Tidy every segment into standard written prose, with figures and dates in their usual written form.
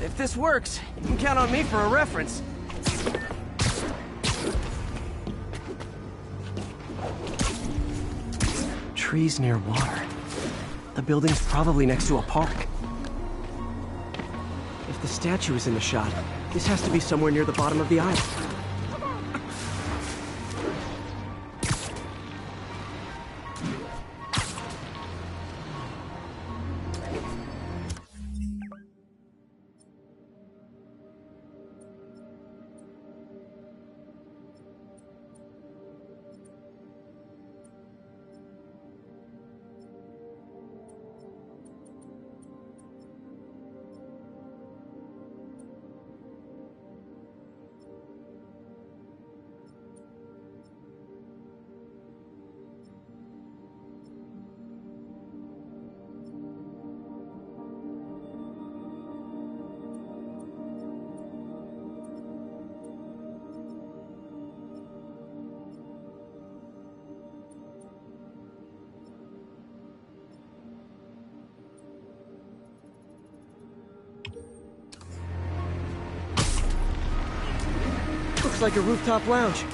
If this works, you can count on me for a reference. Trees near water. The building's probably next to a park. If the statue is in the shot, this has to be somewhere near the bottom of the island. Looks like a rooftop lounge.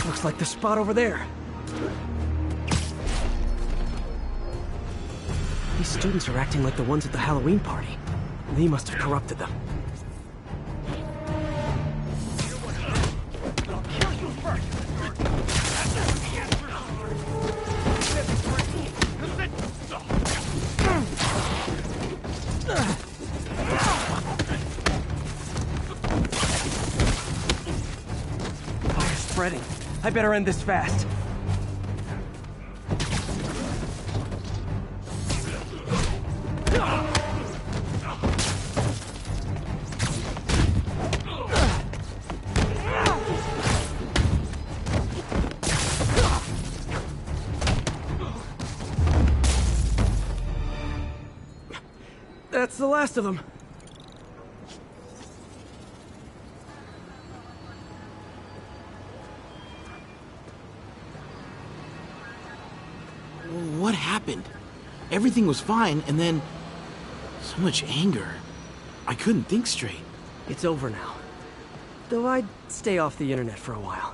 Looks like the spot over there. These students are acting like the ones at the Halloween party. They must have corrupted them. I'll kill you first. Fire's spreading. I better end this fast. That's the last of them. What happened? Everything was fine, and then so much anger. I couldn't think straight. It's over now. Though I'd stay off the internet for a while.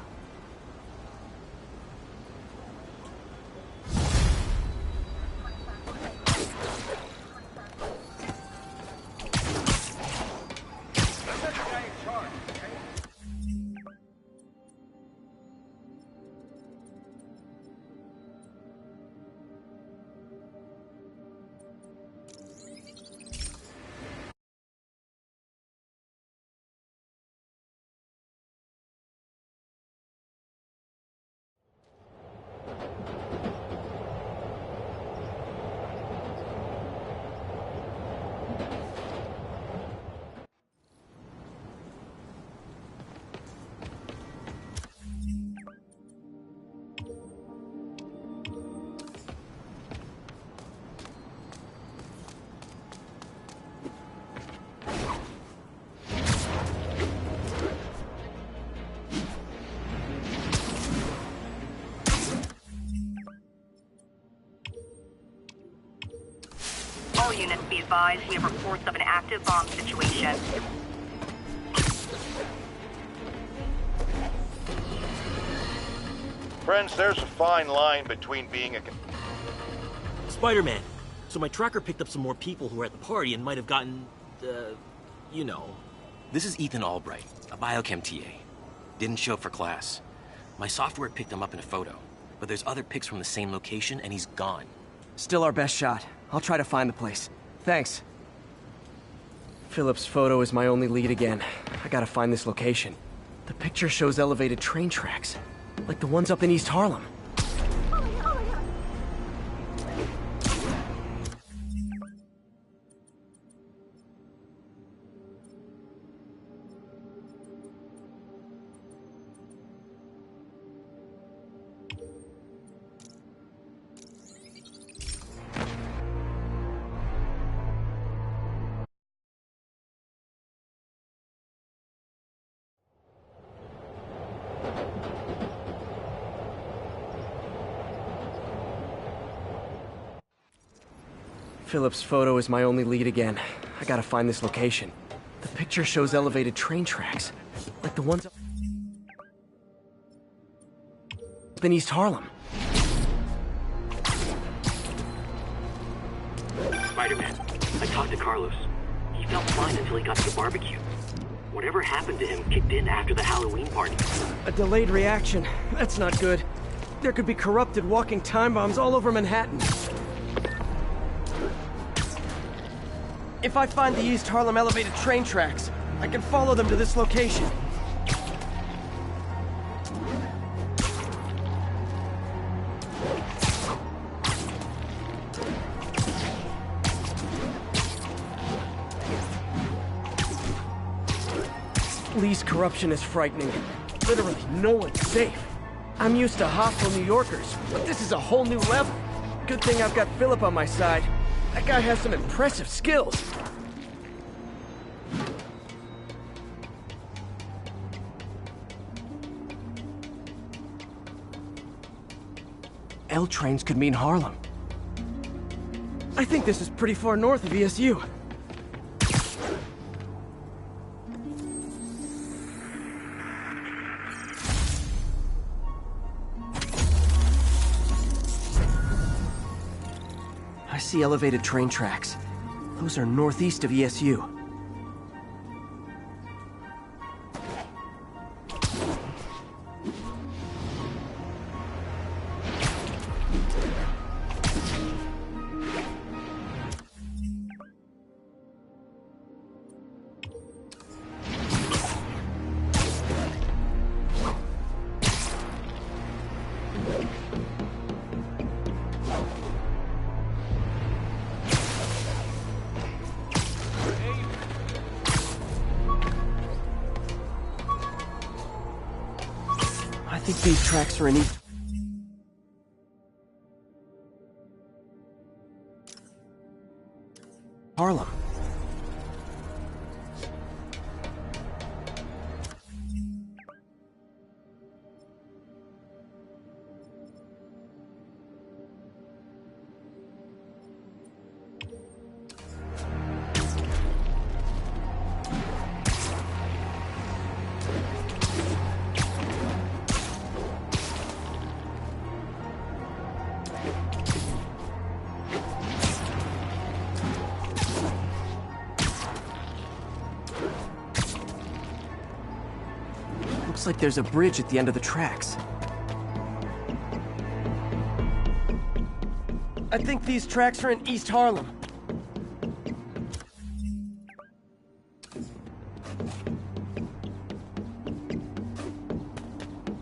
units be advised we have reports of an active bomb situation. Friends, there's a fine line between being a... Spider-Man. So my tracker picked up some more people who were at the party and might have gotten, you know. This is Ethan Albright, a biochem TA. Didn't show up for class. My software picked him up in a photo, but there's other pics from the same location and he's gone. Still our best shot. I'll try to find the place. Thanks. Philip's photo is my only lead again. I gotta find this location. The picture shows elevated train tracks, like the ones up in East Harlem. Philip's photo is my only lead again. I gotta find this location. The picture shows elevated train tracks, like the ones up in East Harlem. Spider-Man, I talked to Carlos. He felt fine until he got to the barbecue. Whatever happened to him kicked in after the Halloween party. A delayed reaction. That's not good. There could be corrupted walking time bombs all over Manhattan. If I find the East Harlem elevated train tracks, I can follow them to this location. Lee's corruption is frightening. Literally, no one's safe. I'm used to hostile New Yorkers, but this is a whole new level. Good thing I've got Philip on my side. That guy has some impressive skills. L trains could mean Harlem. I think this is pretty far north of ESU. I see elevated train tracks. Those are northeast of ESU. I think these tracks are in East Harlem. Looks like there's a bridge at the end of the tracks. I think these tracks are in East Harlem.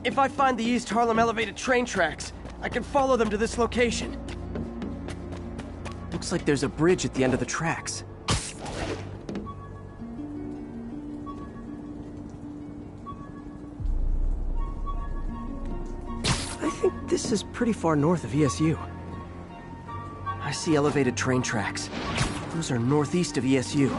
If I find the East Harlem elevated train tracks, I can follow them to this location. Looks like there's a bridge at the end of the tracks. I think this is pretty far north of ESU. I see elevated train tracks. Those are northeast of ESU.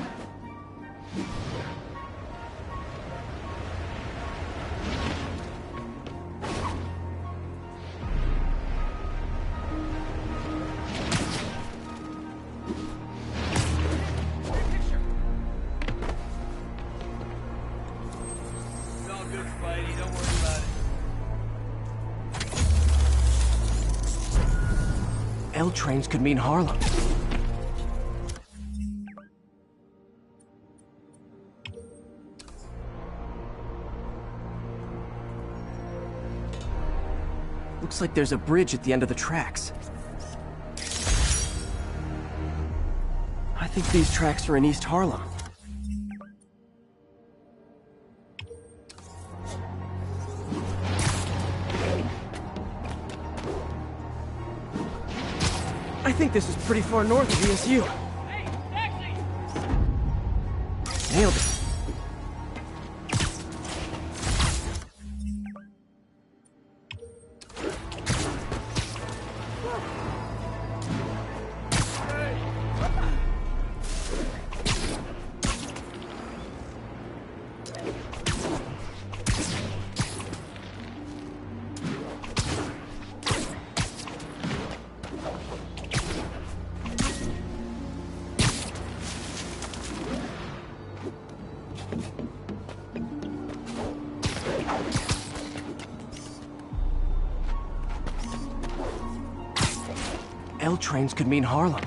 good, Spidey. Don't worry about it. L trains could mean Harlem. Looks like there's a bridge at the end of the tracks. I think these tracks are in East Harlem. I think this is pretty far north of ESU. Hey, taxi! Nailed it. L trains could mean Harlem.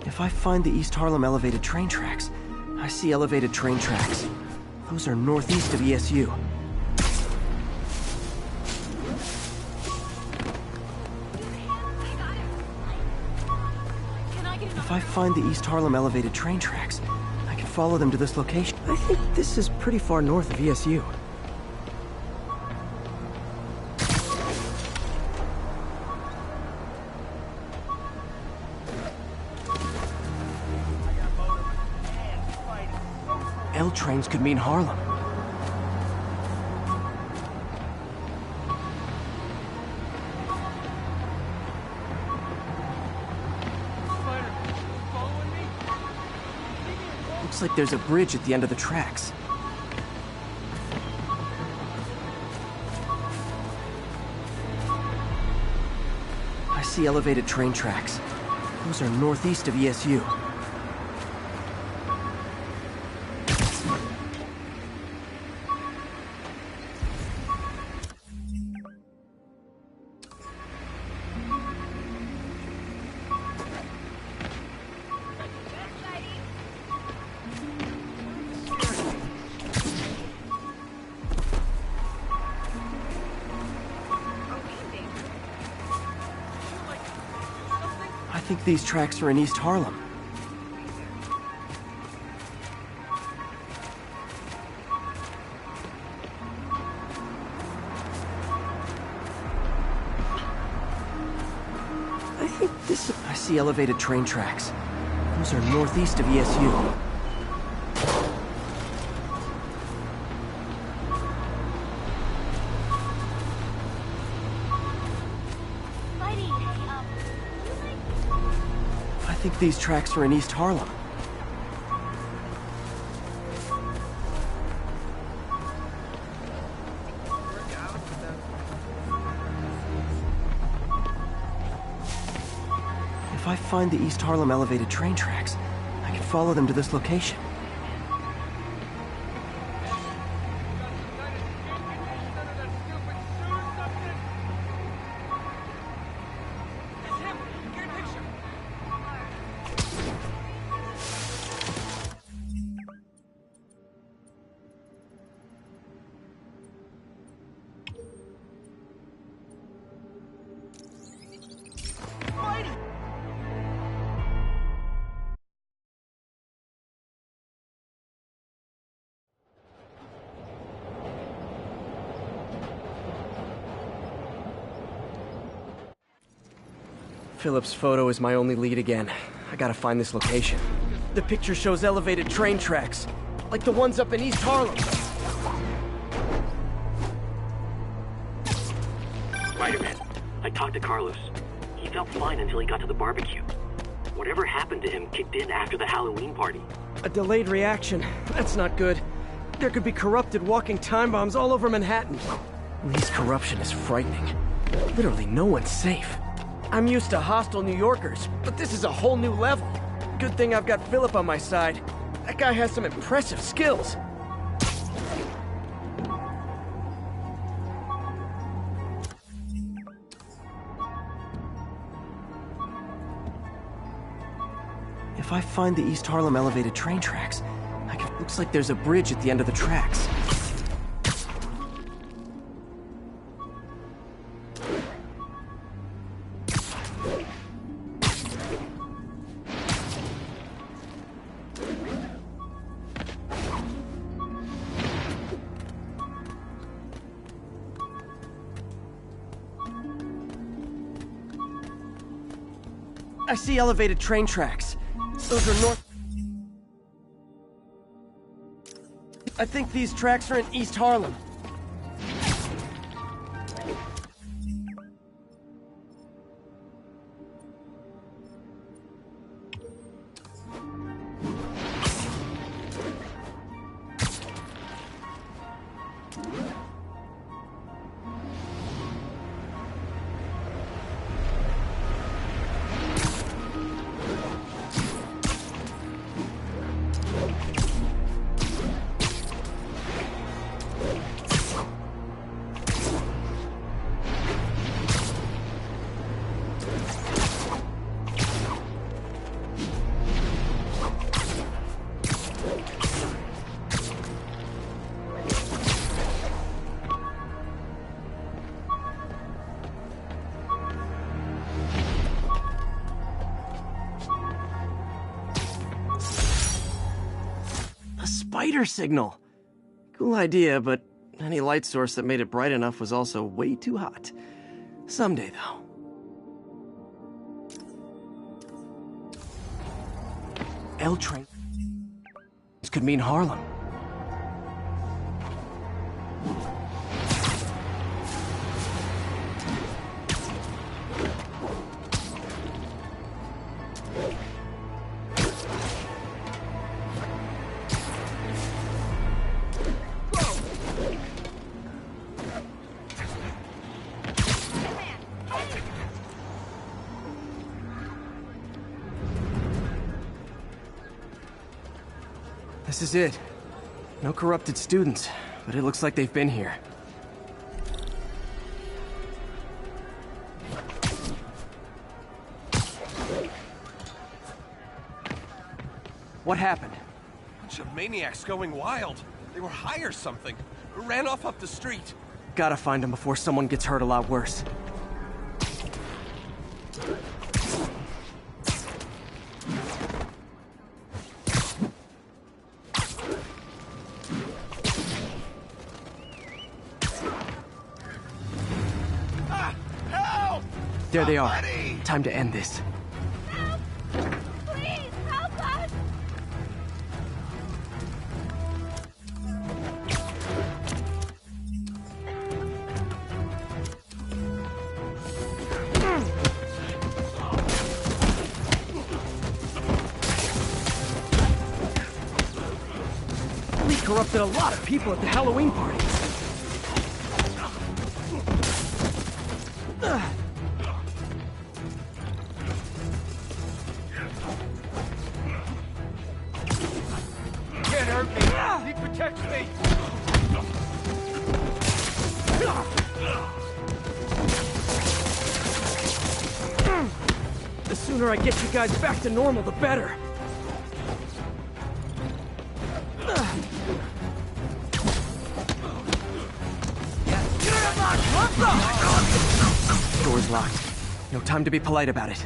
If I find the East Harlem elevated train tracks, I see elevated train tracks. Those are northeast of ESU. If I find the East Harlem elevated train tracks, I can follow them to this location. I think this is pretty far north of ESU. L trains could mean Harlem. Looks like there's a bridge at the end of the tracks. I see elevated train tracks. Those are northeast of ESU. I think these tracks are in East Harlem. I see elevated train tracks. Those are northeast of ESU. I think these tracks are in East Harlem. If I find the East Harlem elevated train tracks, I can follow them to this location. Philip's photo is my only lead again. I gotta find this location. The picture shows elevated train tracks, like the ones up in East Harlem. Spider-Man, I talked to Carlos. He felt fine until he got to the barbecue. Whatever happened to him kicked in after the Halloween party. A delayed reaction. That's not good. there could be corrupted walking time bombs all over Manhattan. Lee's corruption is frightening. Literally no one's safe. I'm used to hostile New Yorkers, but this is a whole new level. Good thing I've got Philip on my side. That guy has some impressive skills. If I find the East Harlem elevated train tracks, looks like there's a bridge at the end of the tracks. I see elevated train tracks. Those are north. I think these tracks are in East Harlem. Spider signal. Cool idea, but any light source that made it bright enough was also way too hot. Someday, though. L train. This could mean Harlem. This is it. No corrupted students, but it looks like they've been here. What happened? Bunch of maniacs going wild. They were high or something. Ran off up the street. Gotta find them before someone gets hurt a lot worse. There they are. Time to end this. Help! Please, help us! Lee corrupted a lot of people at the Halloween party. Can't hurt me. He protects me. The sooner I get you guys back to normal, the better. Door's locked. No time to be polite about it.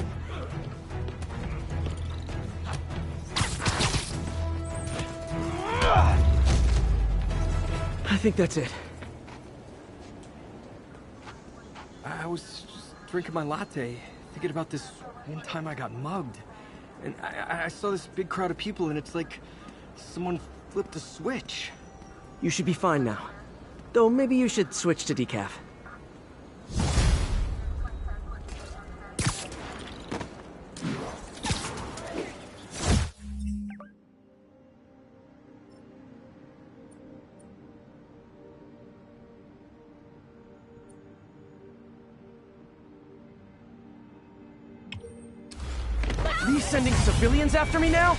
I think that's it. I was just drinking my latte, thinking about this one time I got mugged. And I saw this big crowd of people, and it's like someone flipped a switch. You should be fine now. Though maybe you should switch to decaf. sending civilians after me now?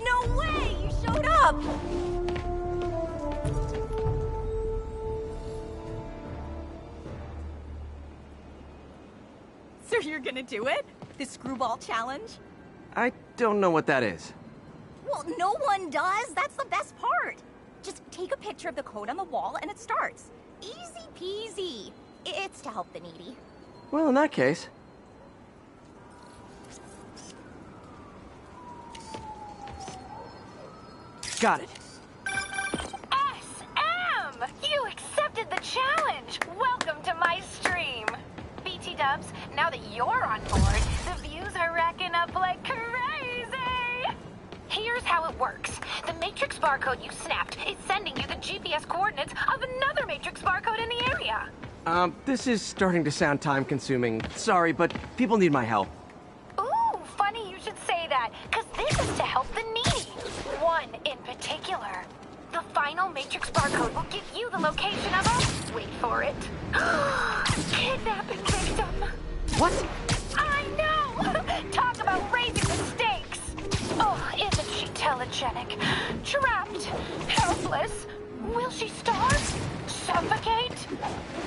No way! You showed up! So you're gonna do it? The screwball challenge? I don't know what that is. Well, no one does. That's the best part. Just take a picture of the code on the wall and it starts. Easy peasy. It's to help the needy. Well, in that case... Got it. SM! You accepted the challenge! Welcome to my stream! BT Dubs, now that you're on board, the views are racking up like crazy! Here's how it works. The Matrix barcode you snapped is sending you the GPS coordinates of another Matrix barcode in the area. This is starting to sound time-consuming. Sorry, but people need my help. Ooh, funny you should say that, because this is to help the needy. One in particular. The final Matrix barcode will give you the location of a... wait for it. Kidnapping victim. What? I know! Talk about raising the stakes! Oh, isn't she telegenic? Trapped. Helpless. Will she starve? Suffocate?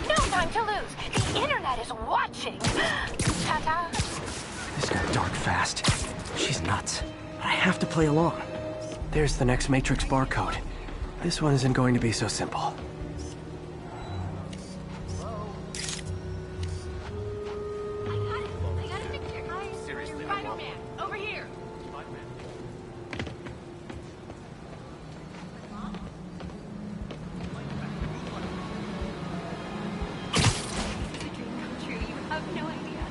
No time to lose. The internet is watching. Ta-ta. This got dark fast. She's nuts. But I have to play along. There's the next Matrix barcode. This one isn't going to be so simple. I got a picture. Seriously, Spider-Man, over here. True, you have no idea.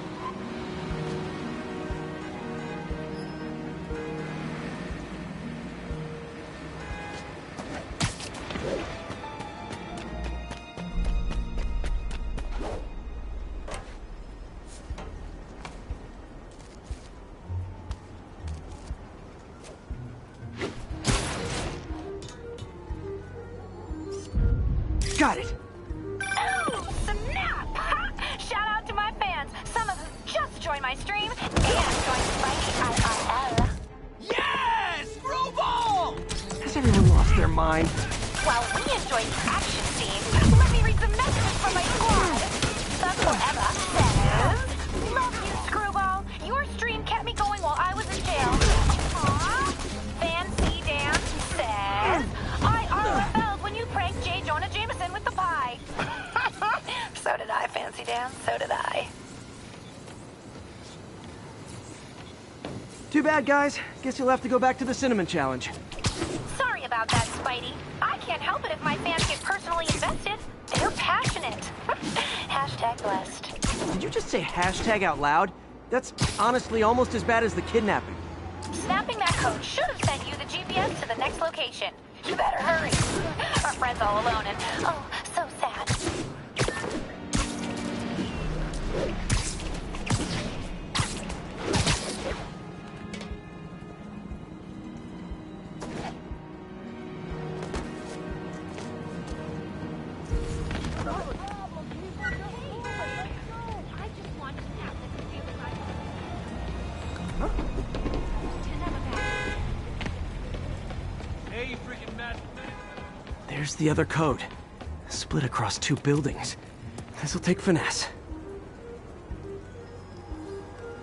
Got it! Oh, snap! Shout out to my fans, some of whom just joined my stream and joined Spidey IRL. Yes! Screwball! Has everyone lost their mind? While we enjoy the action scenes, let me read some messages from my squad. Suckle Emma says, love you, Screwball. Your stream kept me going while I was in jail. Aww. Fancy Dan says, I RFL'd when you pranked J. Jonah Jameson with the pie. So did I, Fancy Dan. So did I. Too bad, guys. Guess you'll have to go back to the cinnamon challenge. Sorry about that, Spidey. I can't help it if my fans get personally invested. They're passionate. Hashtag blessed. Did you just say hashtag out loud? That's honestly almost as bad as the kidnapping. Snapping that code should have sent you the GPS to the next location. You better hurry. Our friend's all alone and, oh, so sad. Hey, freaking Matt. There's the other code. Split across 2 buildings. This'll take finesse.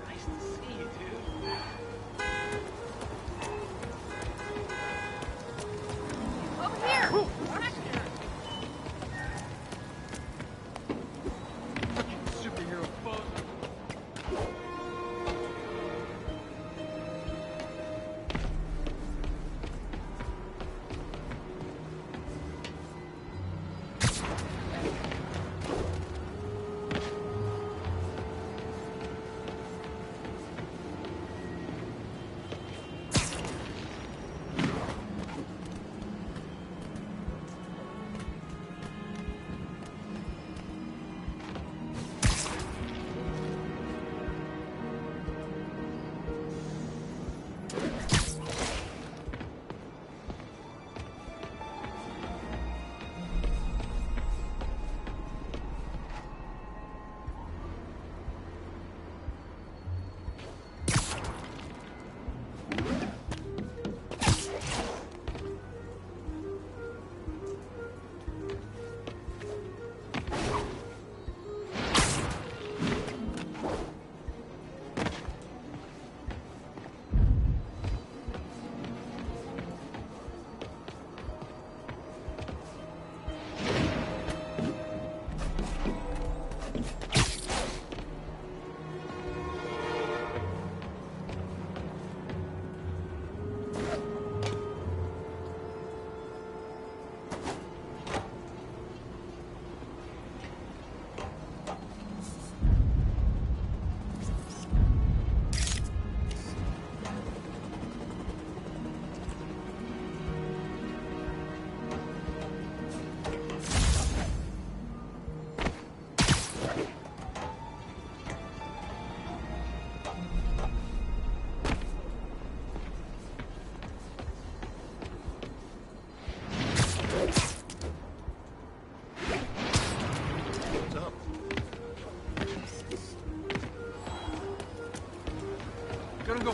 Nice to see you, dude. Over here! Superhero pose.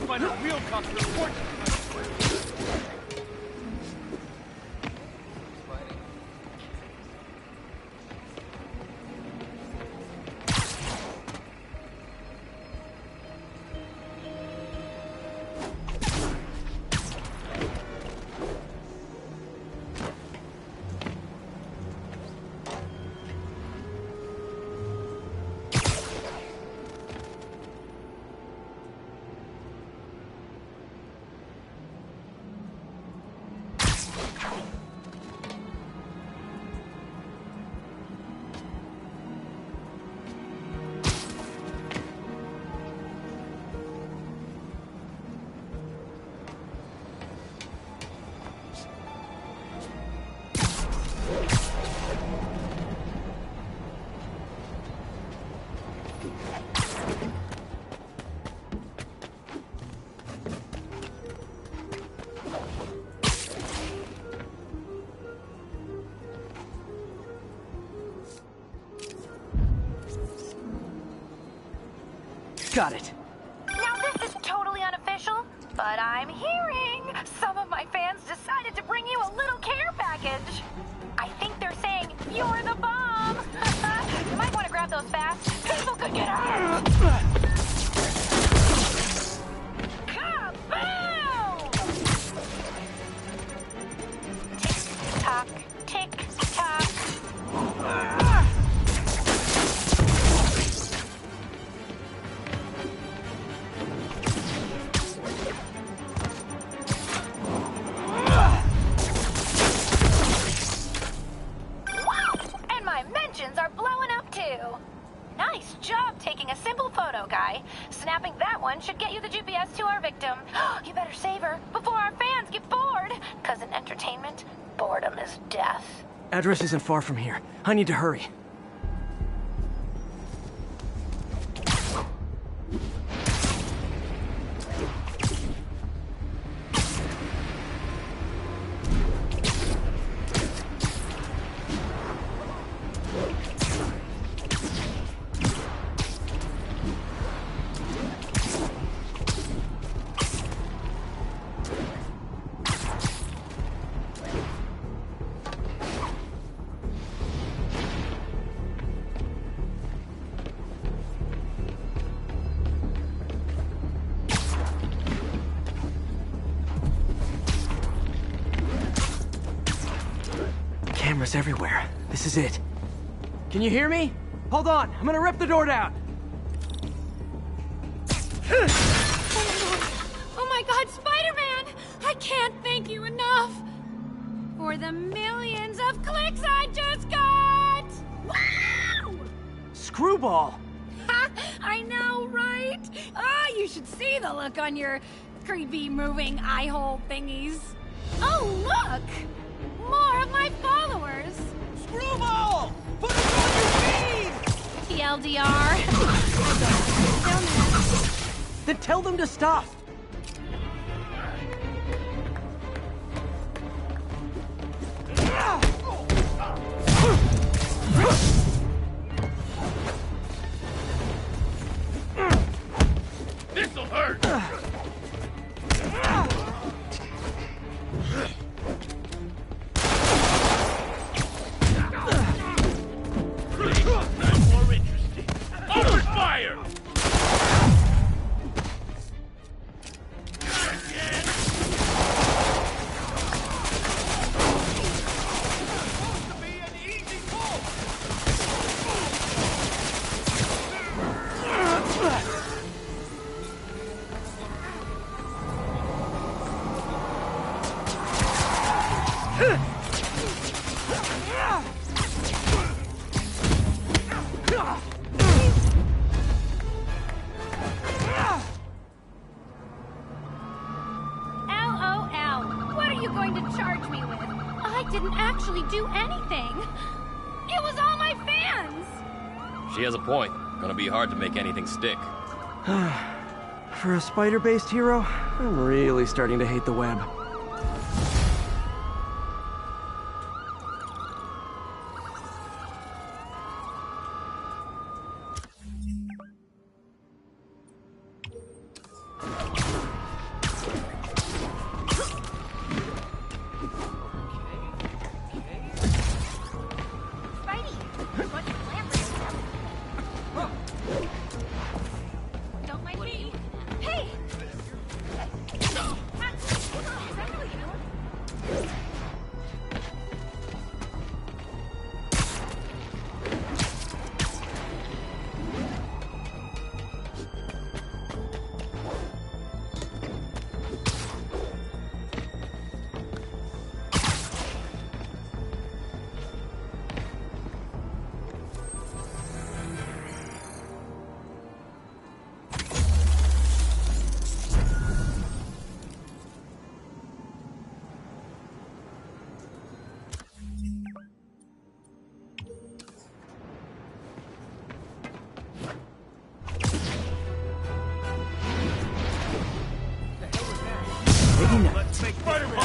find a real cop to report. Got it. Now this is totally unofficial, but I'm hearing some of my fans decided to bring you a little care package. I think they're saying you're the bomb. You might want to grab those fast. People could get hurt. Kaboom! Tick-tock, tick-tock. Are blowing up too. Nice job taking a simple photo, guy. Snapping that one should get you the GPS to our victim. You better save her before our fans get bored. Cause in entertainment, boredom is death. Address isn't far from here. I need to hurry. Cameras everywhere. This is it. Can you hear me? Hold on, I'm gonna rip the door down. Oh my god, Spider-Man! I can't thank you enough for the millions of clicks I just got! Wow! Screwball! Ha! I know, right? Ah, you should see the look on your creepy moving eye hole thingies. Oh, look! More of my followers! Screwball! Put us on your feed! TLDR. Then tell them to stop. This'll hurt! More interesting. Open fire! Do anything. It was all my fans. She has a point. Gonna be hard to make anything stick. For a spider-based hero, I'm really starting to hate the web. Peanut. Let's make Spider-Man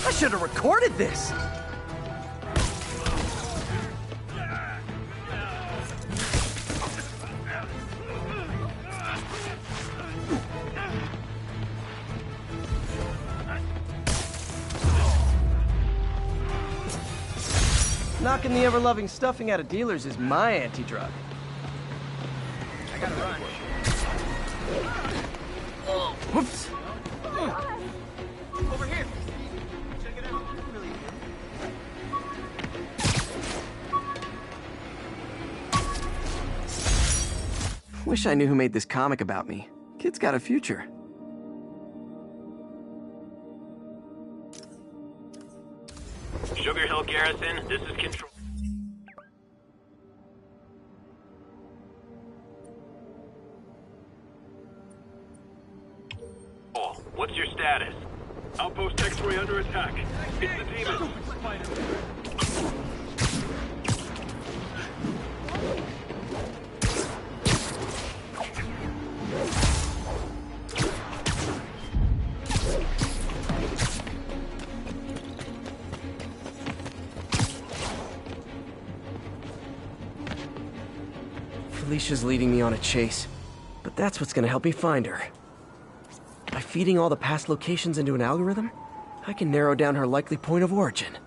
I should have recorded this. Knocking the ever-loving stuffing out of dealers is my anti-drug. I gotta run. Oh, whoops. Over here. Check it out. Really good. Wish I knew who made this comic about me. Kid's got a future. Sugar Hill Garrison, this is Control. What's your status? Outpost X-Ray under attack. It's the demon. Felicia's leading me on a chase, but that's what's gonna help me find her. By feeding all the past locations into an algorithm, I can narrow down her likely point of origin.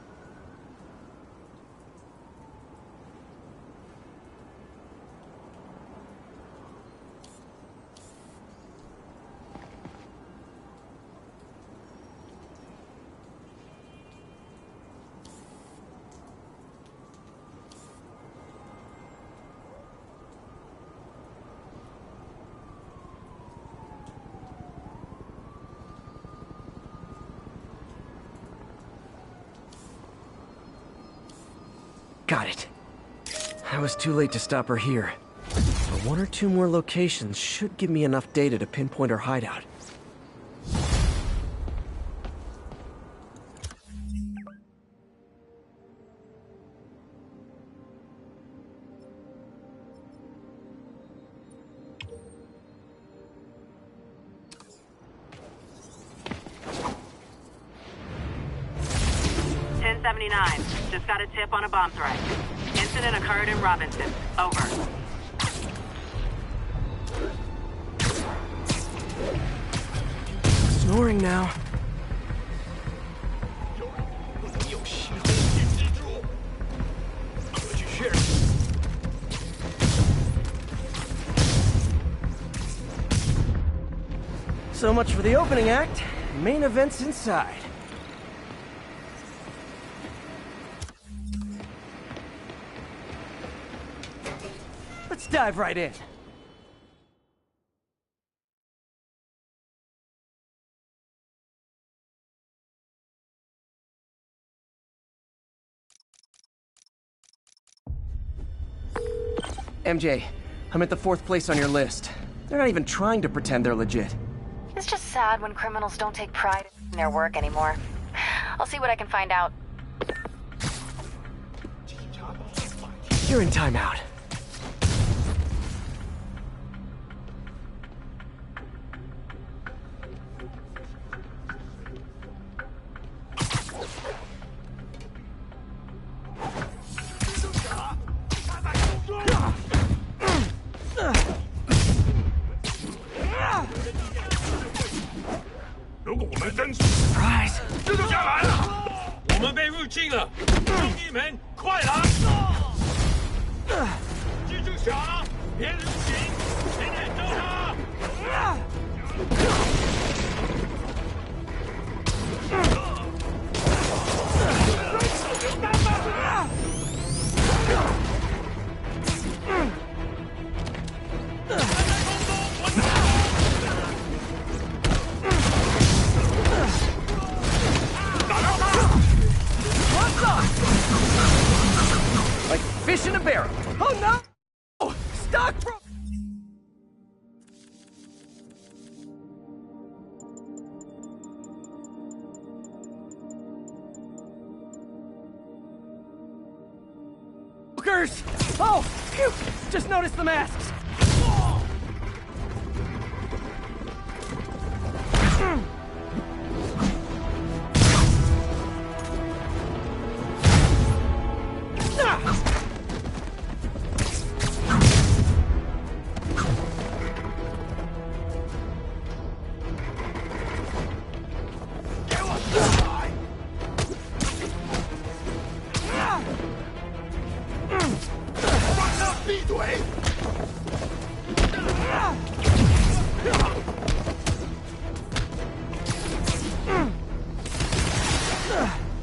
Got it. I was too late to stop her here. But one or two more locations should give me enough data to pinpoint her hideout. Just got a tip on a bomb threat. Incident occurred in Robinson. Over. Snoring now. So much for the opening act. Main event's inside. Let's dive right in. MJ, I'm at the 4th place on your list. They're not even trying to pretend they're legit. It's just sad when criminals don't take pride in their work anymore. I'll see what I can find out. You're in timeout. Surprise! 我们被入侵了，兄弟们，快来！蜘蛛侠，别留情，前面找他！Like fish in a barrel. Oh no! Oh, stock bro. Oh, phew! Just noticed the masks.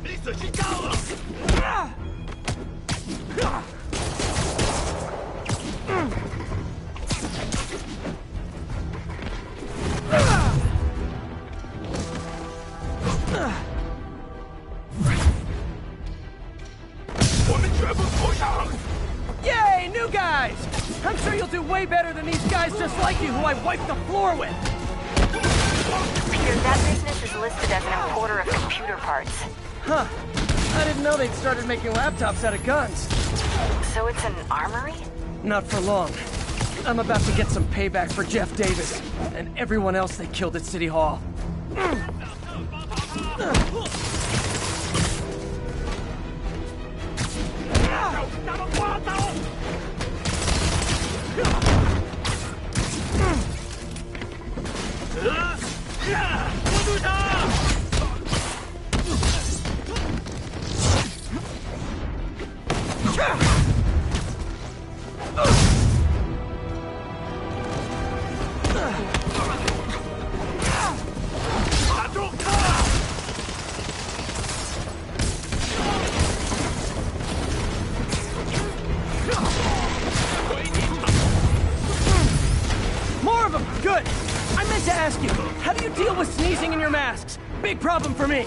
离死期到了！我们全部投降！ Yay, new guys! I'm sure you'll do way better than these guys just like you who I wiped the floor with! Peter, that business is listed as an importer of computer parts. Huh. I didn't know they'd started making laptops out of guns. So it's an armory? Not for long. I'm about to get some payback for Jeff Davis and everyone else they killed at City Hall. More of them! Good! I meant to ask you, how do you deal with sneezing in your masks? Big problem for me!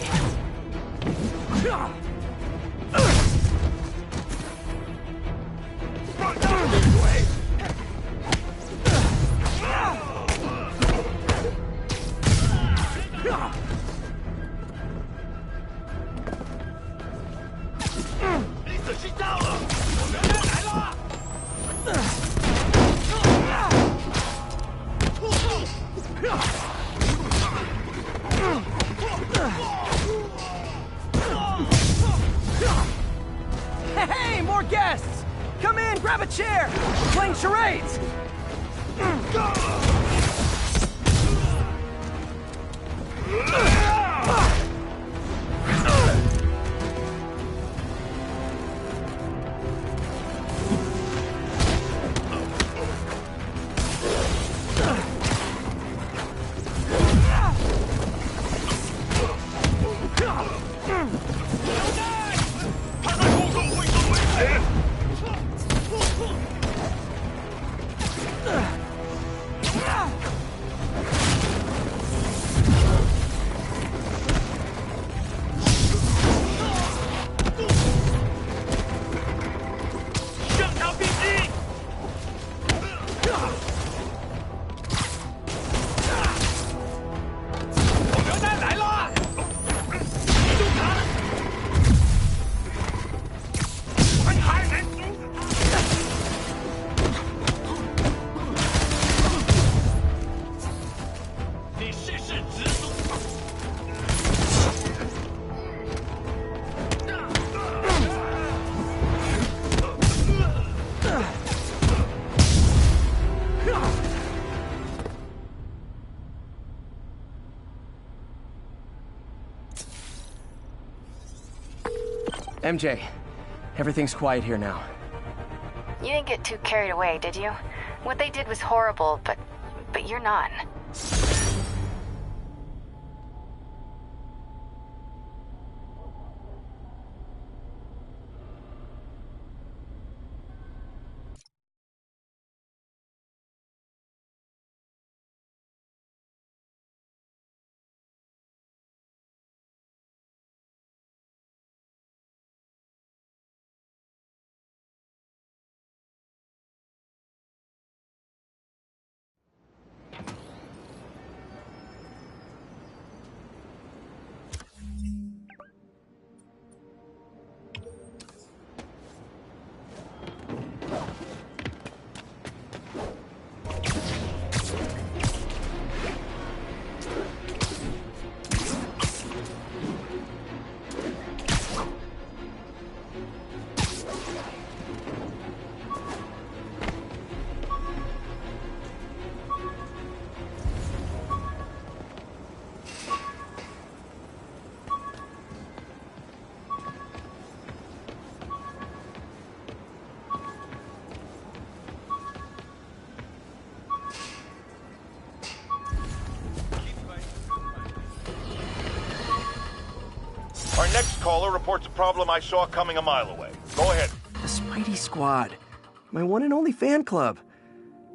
Hey, more guests! Come in, grab a chair! We're playing charades! MJ, everything's quiet here now. You didn't get too carried away, did you? What they did was horrible, but you're not. Our next caller reports a problem I saw coming a mile away. Go ahead. The Spidey Squad. My one and only fan club.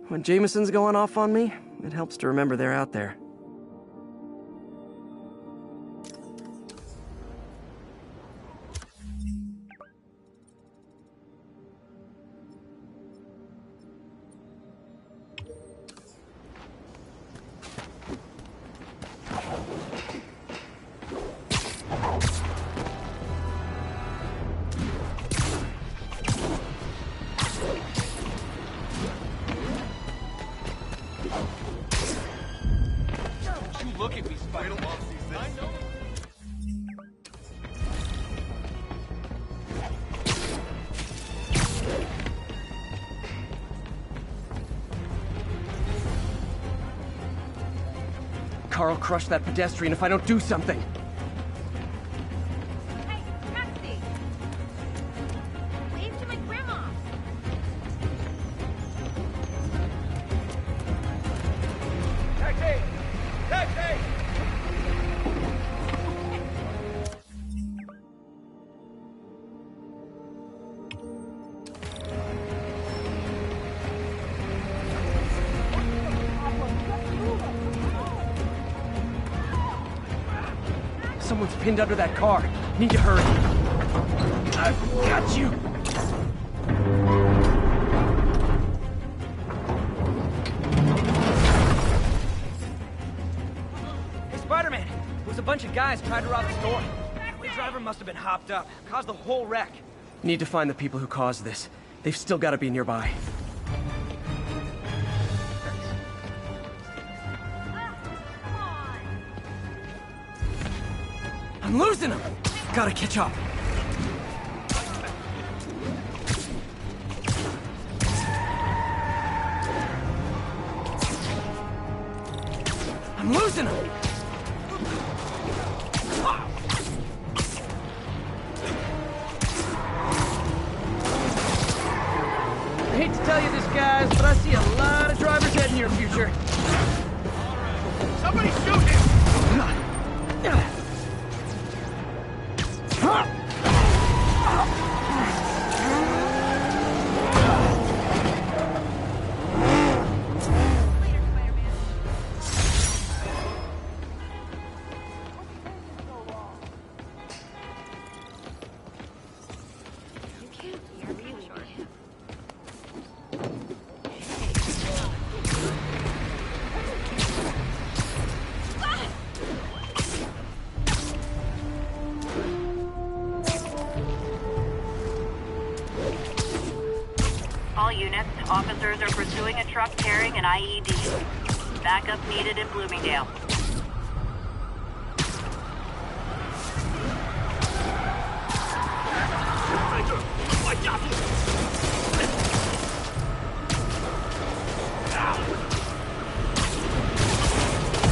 When Jameson's going off on me, it helps to remember they're out there. Look at me, Spider. I know. Carl crushed that pedestrian if I don't do something. Hey, taxi! Wave to my grandma! Taxi! Taxi! Someone's pinned under that car. Need to hurry. I've got you! Hey, Spider-Man! There was a bunch of guys trying to rob the store. The driver must have been hopped up. Caused the whole wreck. Need to find the people who caused this. They've still got to be nearby. I'm losing them! Gotta catch up. I'm losing them! I hate to tell you this, guys, but I see a lot of drivers heading your future. Somebody shoot him! All units, officers are pursuing a truck carrying an IED. Backup needed in Bloomingdale.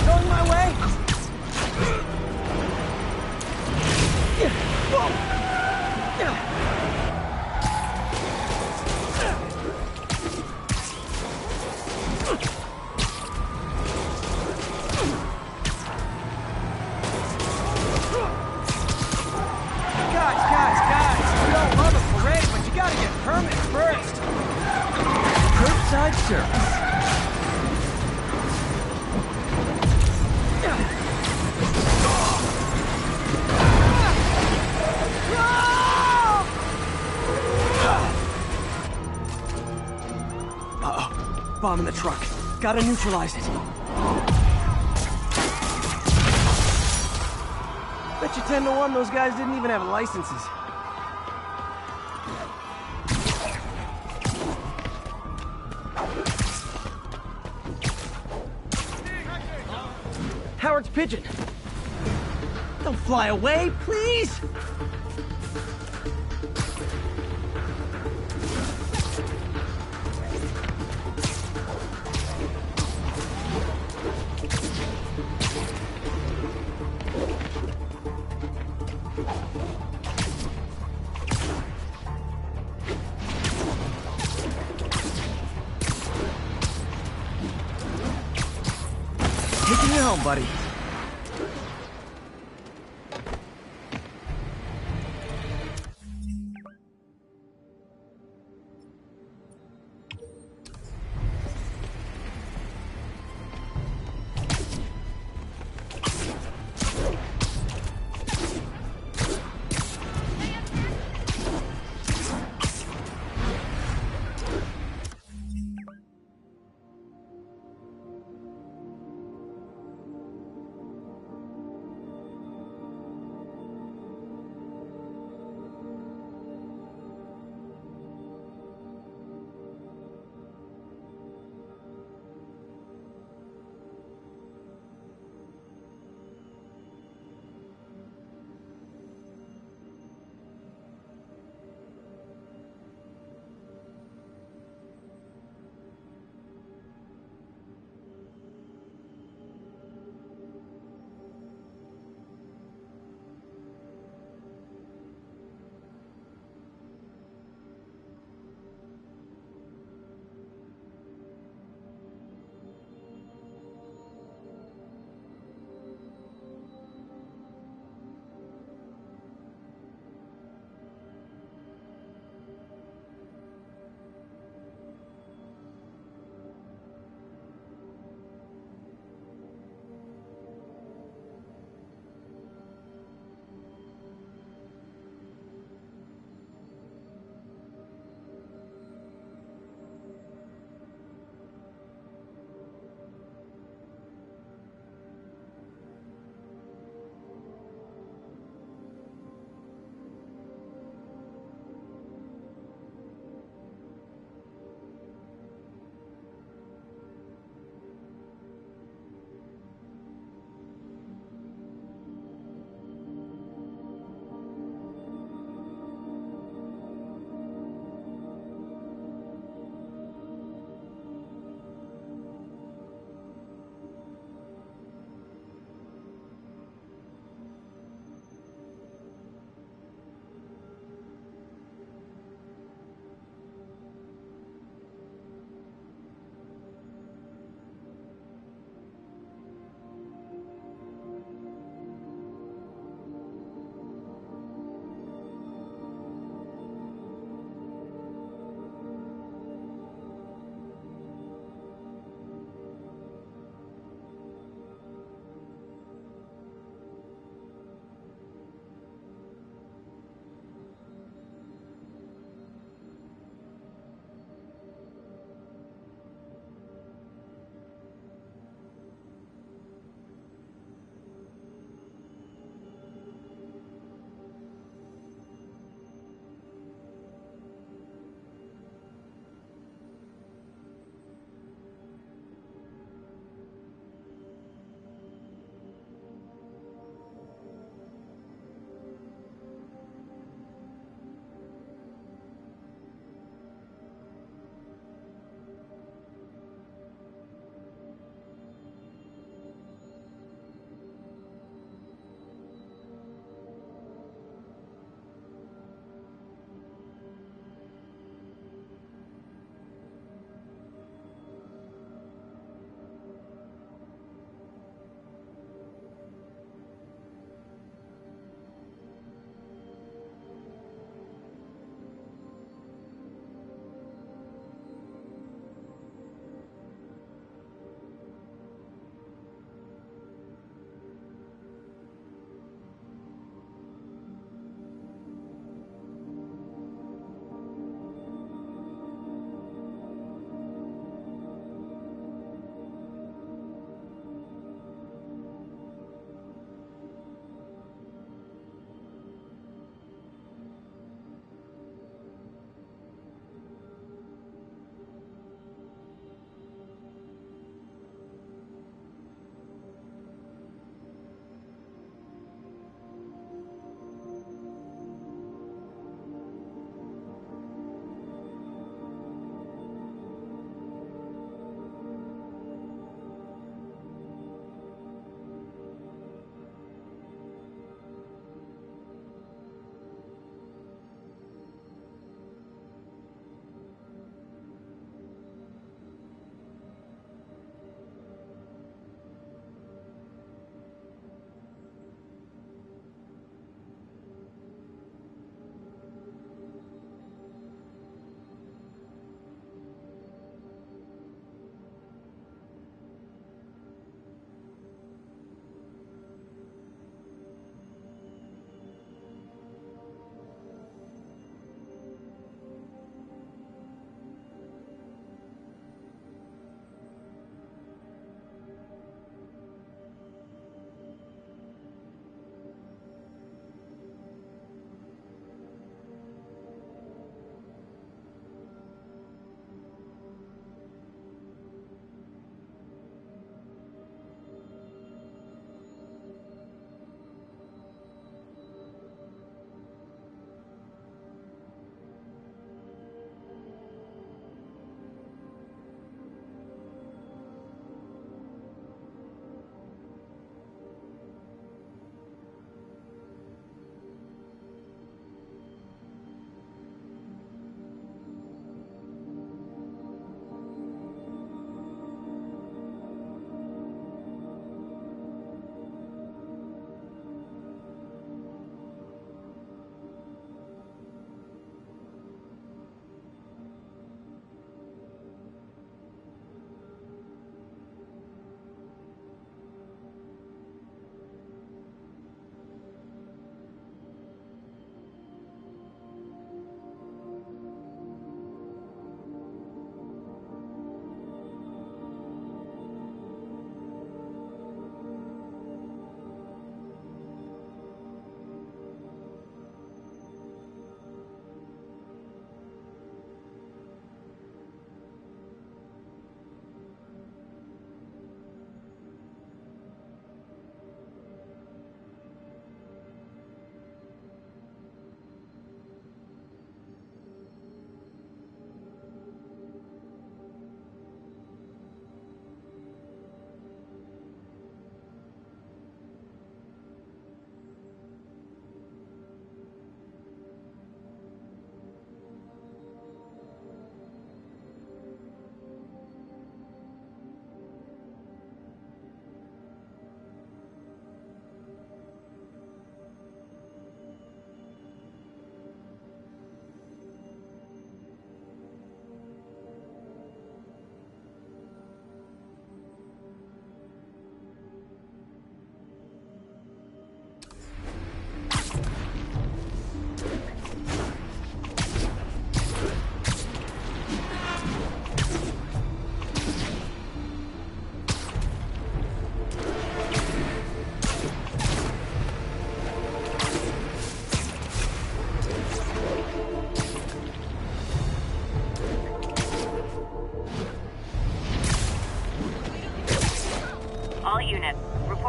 Going my way? Guys, we all love a parade, but you gotta get permits first. Curbside service. Uh-oh. Bomb in the truck. Gotta neutralize it. Bet you 10 to 1 those guys didn't even have licenses. Howard's pigeon. Don't fly away, please! Taking you home, buddy.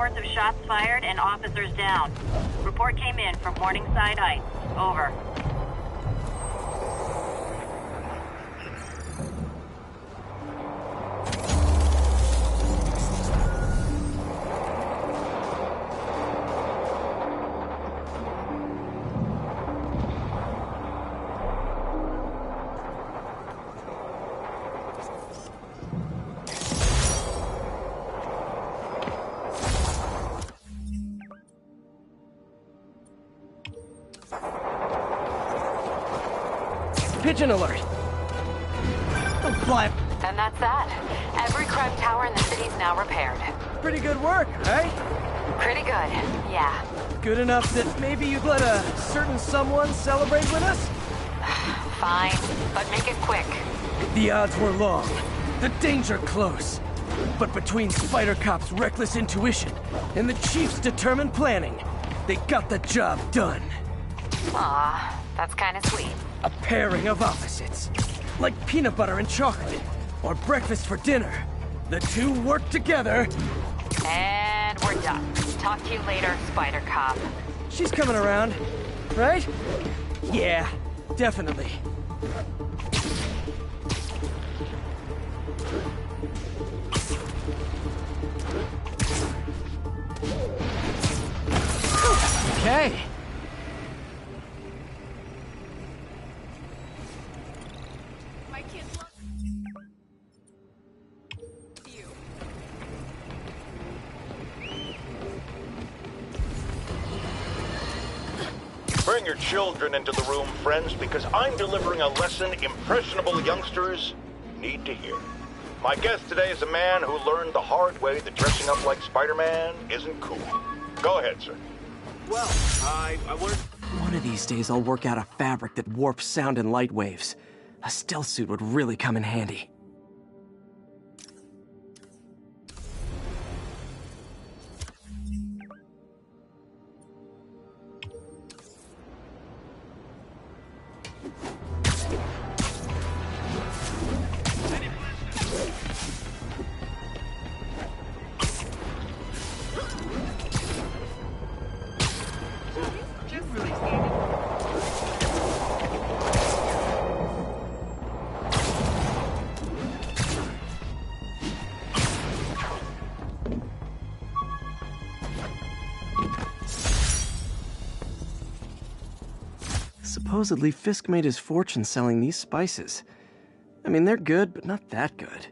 reports of shots fired and officers down. Report came in from Morningside Heights. Over. Pigeon alert! What? And that's that. Every crime tower in the city's now repaired. Pretty good work, right? Pretty good, yeah. Good enough that maybe you'd let a certain someone celebrate with us? Fine, but make it quick. The odds were long, the danger close. But between Spider Cop's reckless intuition and the Chief's determined planning, they got the job done. Aw, that's kinda sweet. A pairing of opposites. Like peanut butter and chocolate, or breakfast for dinner. The two work together. And we're done. Talk to you later, Spider Cop. She's coming around, right? Yeah, definitely. Okay. My kids love you. Bring your children into the room, friends, because I'm delivering a lesson impressionable youngsters need to hear. My guest today is a man who learned the hard way that dressing up like Spider-Man isn't cool. Go ahead, sir. Well, I wanted... One of these days I'll work out a fabric that warps sound and light waves. A stealth suit would really come in handy. Supposedly, Fisk made his fortune selling these spices. I mean, they're good, but not that good.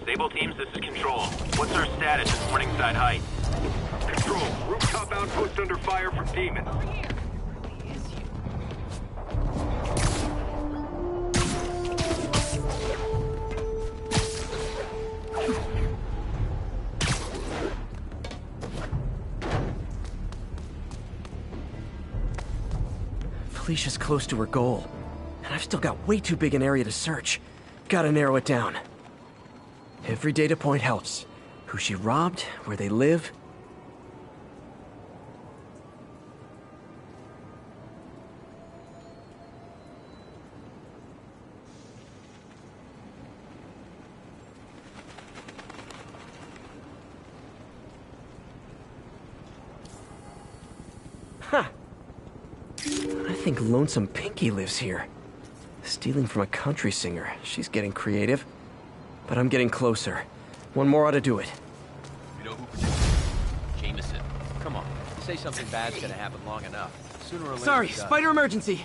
Stable teams, this is Control. What's our status at Morningside Heights? Control, rooftop outpost under fire from demons. Felicia's close to her goal, and I've still got way too big an area to search. Gotta narrow it down. Every data point helps. Who she robbed, where they live. Huh. I think Lonesome Pinky lives here. Stealing from a country singer. She's getting creative. But I'm getting closer. One more ought to do it. You know who produced it? Jameson. Come on. Say something bad's gonna happen long enough. Sooner or later. Sorry, it does. spider emergency.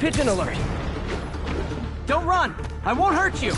Pigeon alert! Don't run! I won't hurt you!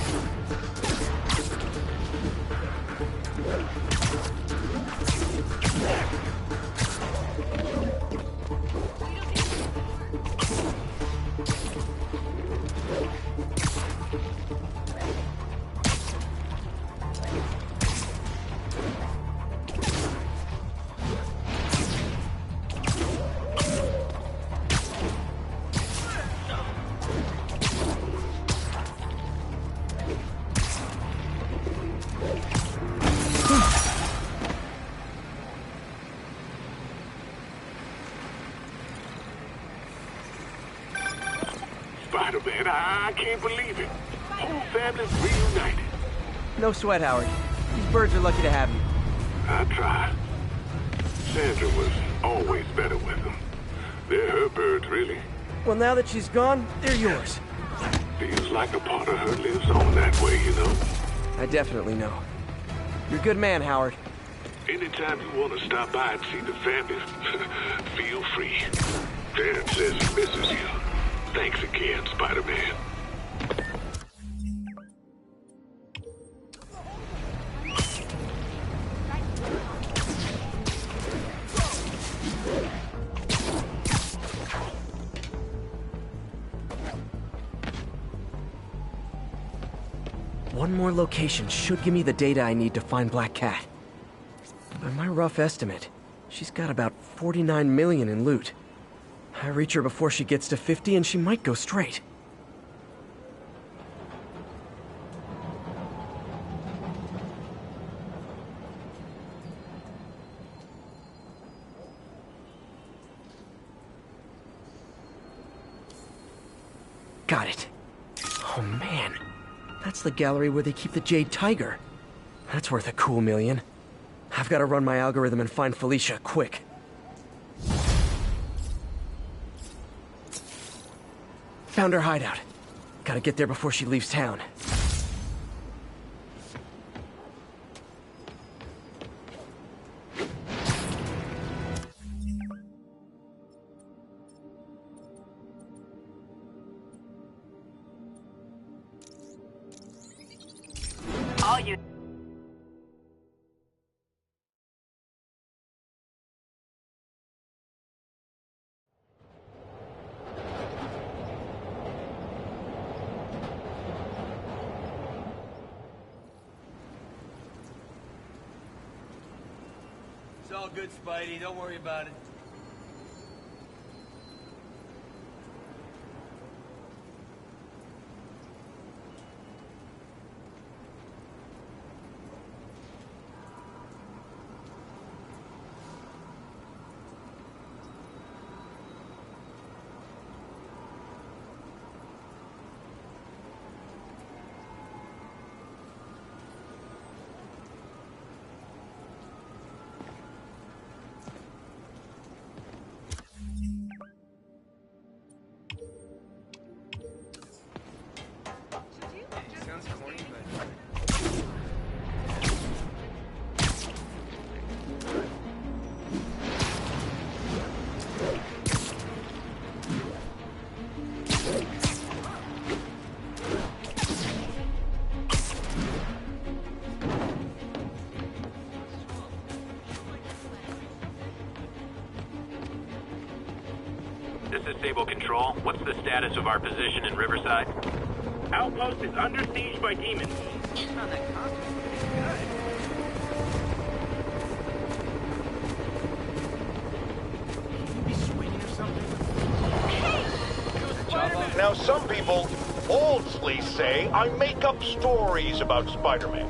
Spider-Man, I can't believe it. Whole family's reunited. No sweat, Howard. These birds are lucky to have you. I tried. Sandra was always better with them. They're her birds, really. Well, now that she's gone, they're yours. Feels like a part of her lives on that way, you know? I definitely know. You're a good man, Howard. Anytime you want to stop by and see the family, feel free. Dan says he misses you. Thanks again, Spider-Man. One more location should give me the data I need to find Black Cat. By my rough estimate, she's got about 49 million in loot. I reach her before she gets to 50 and she might go straight. Got it. Oh man, that's the gallery where they keep the Jade Tiger. That's worth a cool million. I've got to run my algorithm and find Felicia, quick. Found her hideout. Gotta get there before she leaves town. All you... It's all good, Spidey. Don't worry about it. Sounds corny, but... This is Sable Control. What's the status of our position in Riverside? Outpost is under siege by demons. Now, some people falsely say I make up stories about Spider-Man.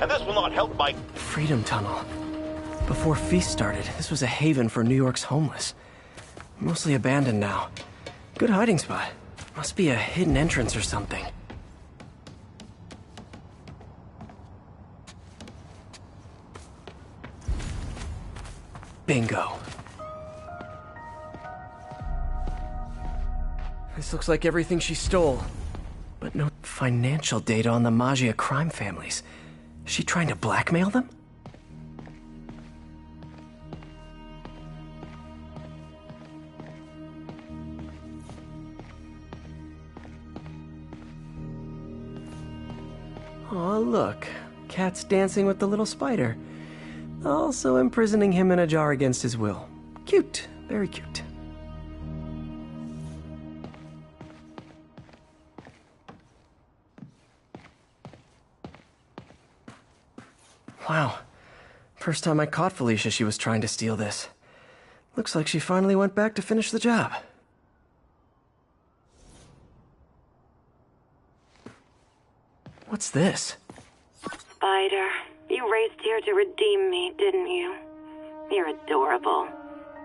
And this will not help my... Freedom Tunnel. Before Feast started, this was a haven for New York's homeless. Mostly abandoned now. Good hiding spot. Must be a hidden entrance or something. Bingo. This looks like everything she stole. But no financial data on the Maggia crime families. Is she trying to blackmail them? Aw, look. Cat's dancing with the little spider. Also imprisoning him in a jar against his will. Cute. Very cute. Wow. First time I caught Felicia, she was trying to steal this. Looks like she finally went back to finish the job. What's this? Spider, you raced here to redeem me, didn't you? You're adorable.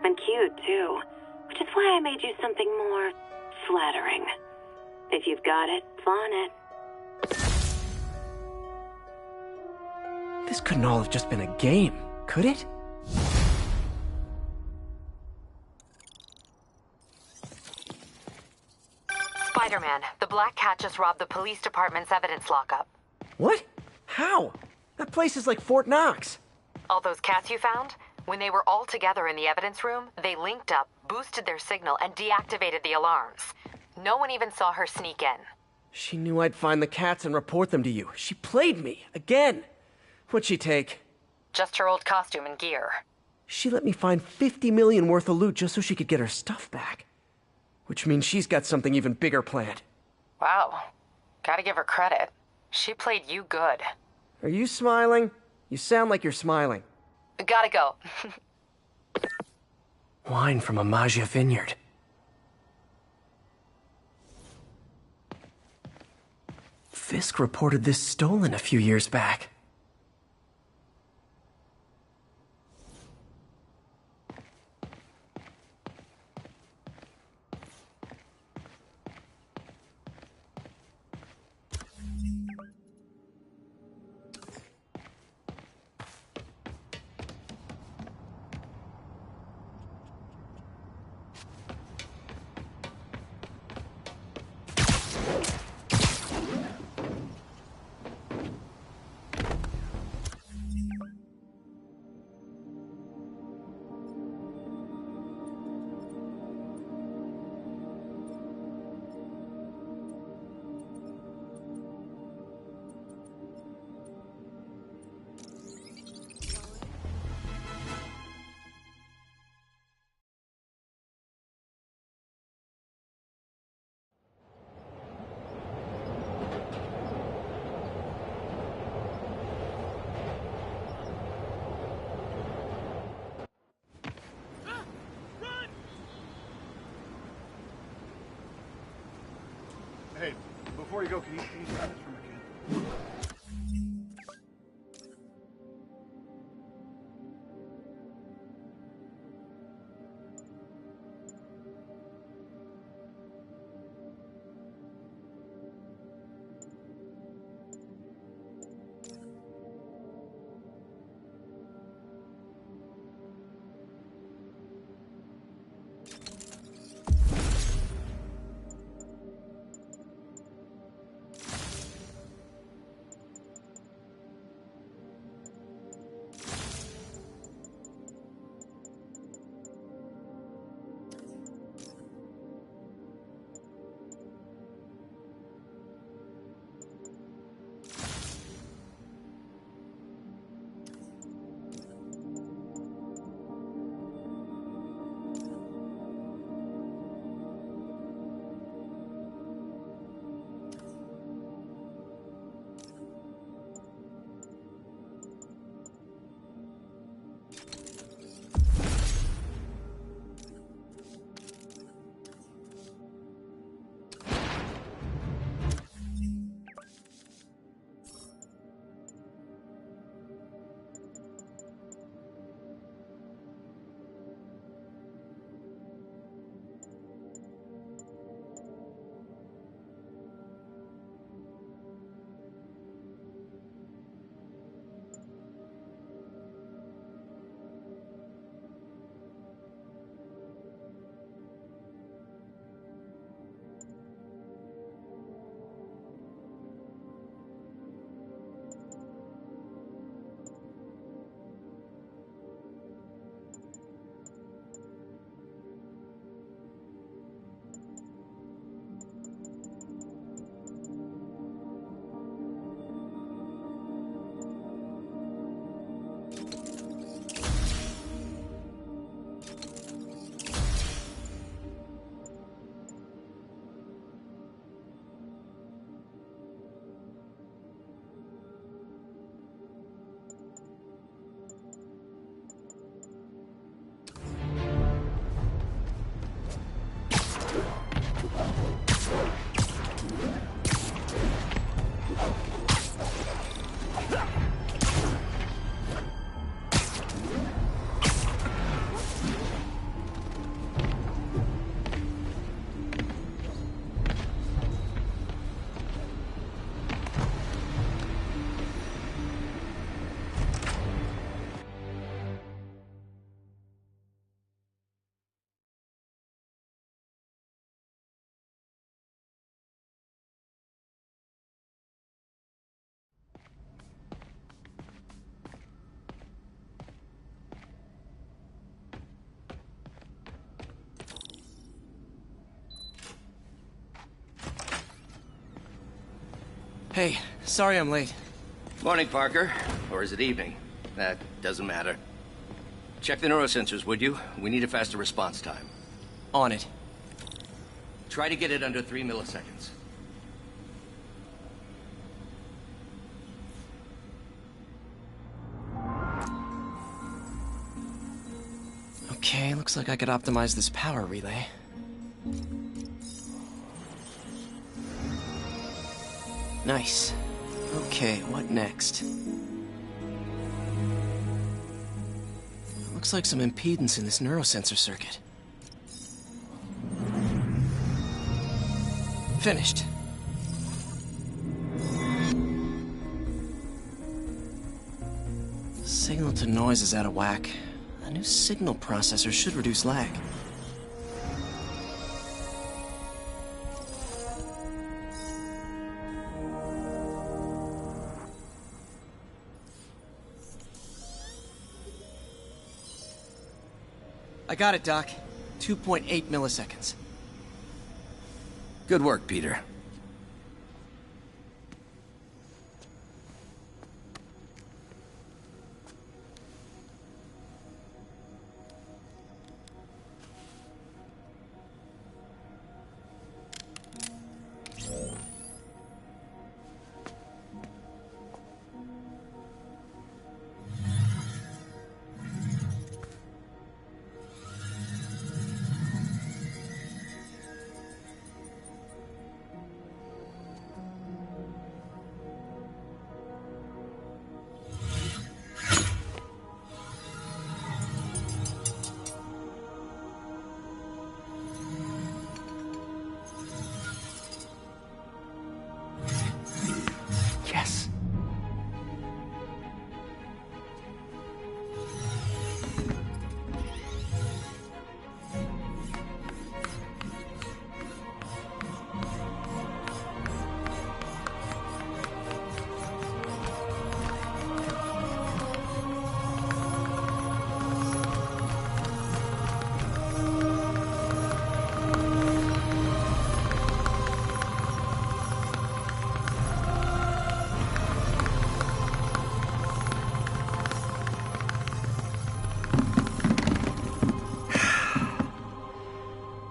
And cute, too. Which is why I made you something more flattering. If you've got it, flaunt it. This couldn't all have just been a game, could it? Spider-Man, the Black Cat just robbed the police department's evidence lockup. What? How? That place is like Fort Knox. All those cats you found? When they were all together in the evidence room, they linked up, boosted their signal, and deactivated the alarms. No one even saw her sneak in. She knew I'd find the cats and report them to you. She played me, again. What'd she take? Just her old costume and gear. She let me find 50 million worth of loot just so she could get her stuff back. Which means she's got something even bigger planned. Wow. Gotta give her credit. She played you good. Are you smiling? You sound like you're smiling. Gotta go. Wine from a Maggia vineyard. Fisk reported this stolen a few years back. Hey, before you go, can you sign this for me, kid? Hey, sorry I'm late. Morning, Parker. Or is it evening? That doesn't matter. Check the neurosensors, would you? We need a faster response time. On it. Try to get it under 3 milliseconds. Okay, looks like I could optimize this power relay. Nice. Okay, what next? Looks like some impedance in this neurosensor circuit. Finished. Signal to noise is out of whack. A new signal processor should reduce lag. I got it, Doc. 2.8 milliseconds. Good work, Peter. Yes.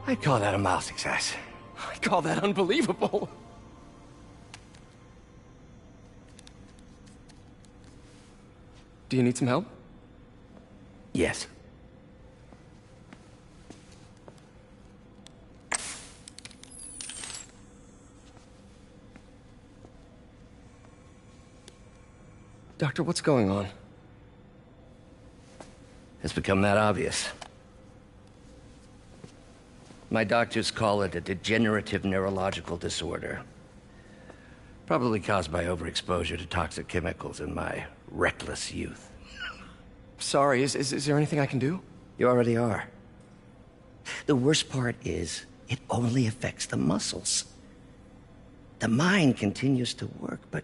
I'd call that a mild success. I call that unbelievable. Do you need some help? Yes. Doctor, what's going on? It's become that obvious. My doctors call it a degenerative neurological disorder. Probably caused by overexposure to toxic chemicals in my reckless youth. Sorry, is there anything I can do? You already are. The worst part is, it only affects the muscles. The mind continues to work, but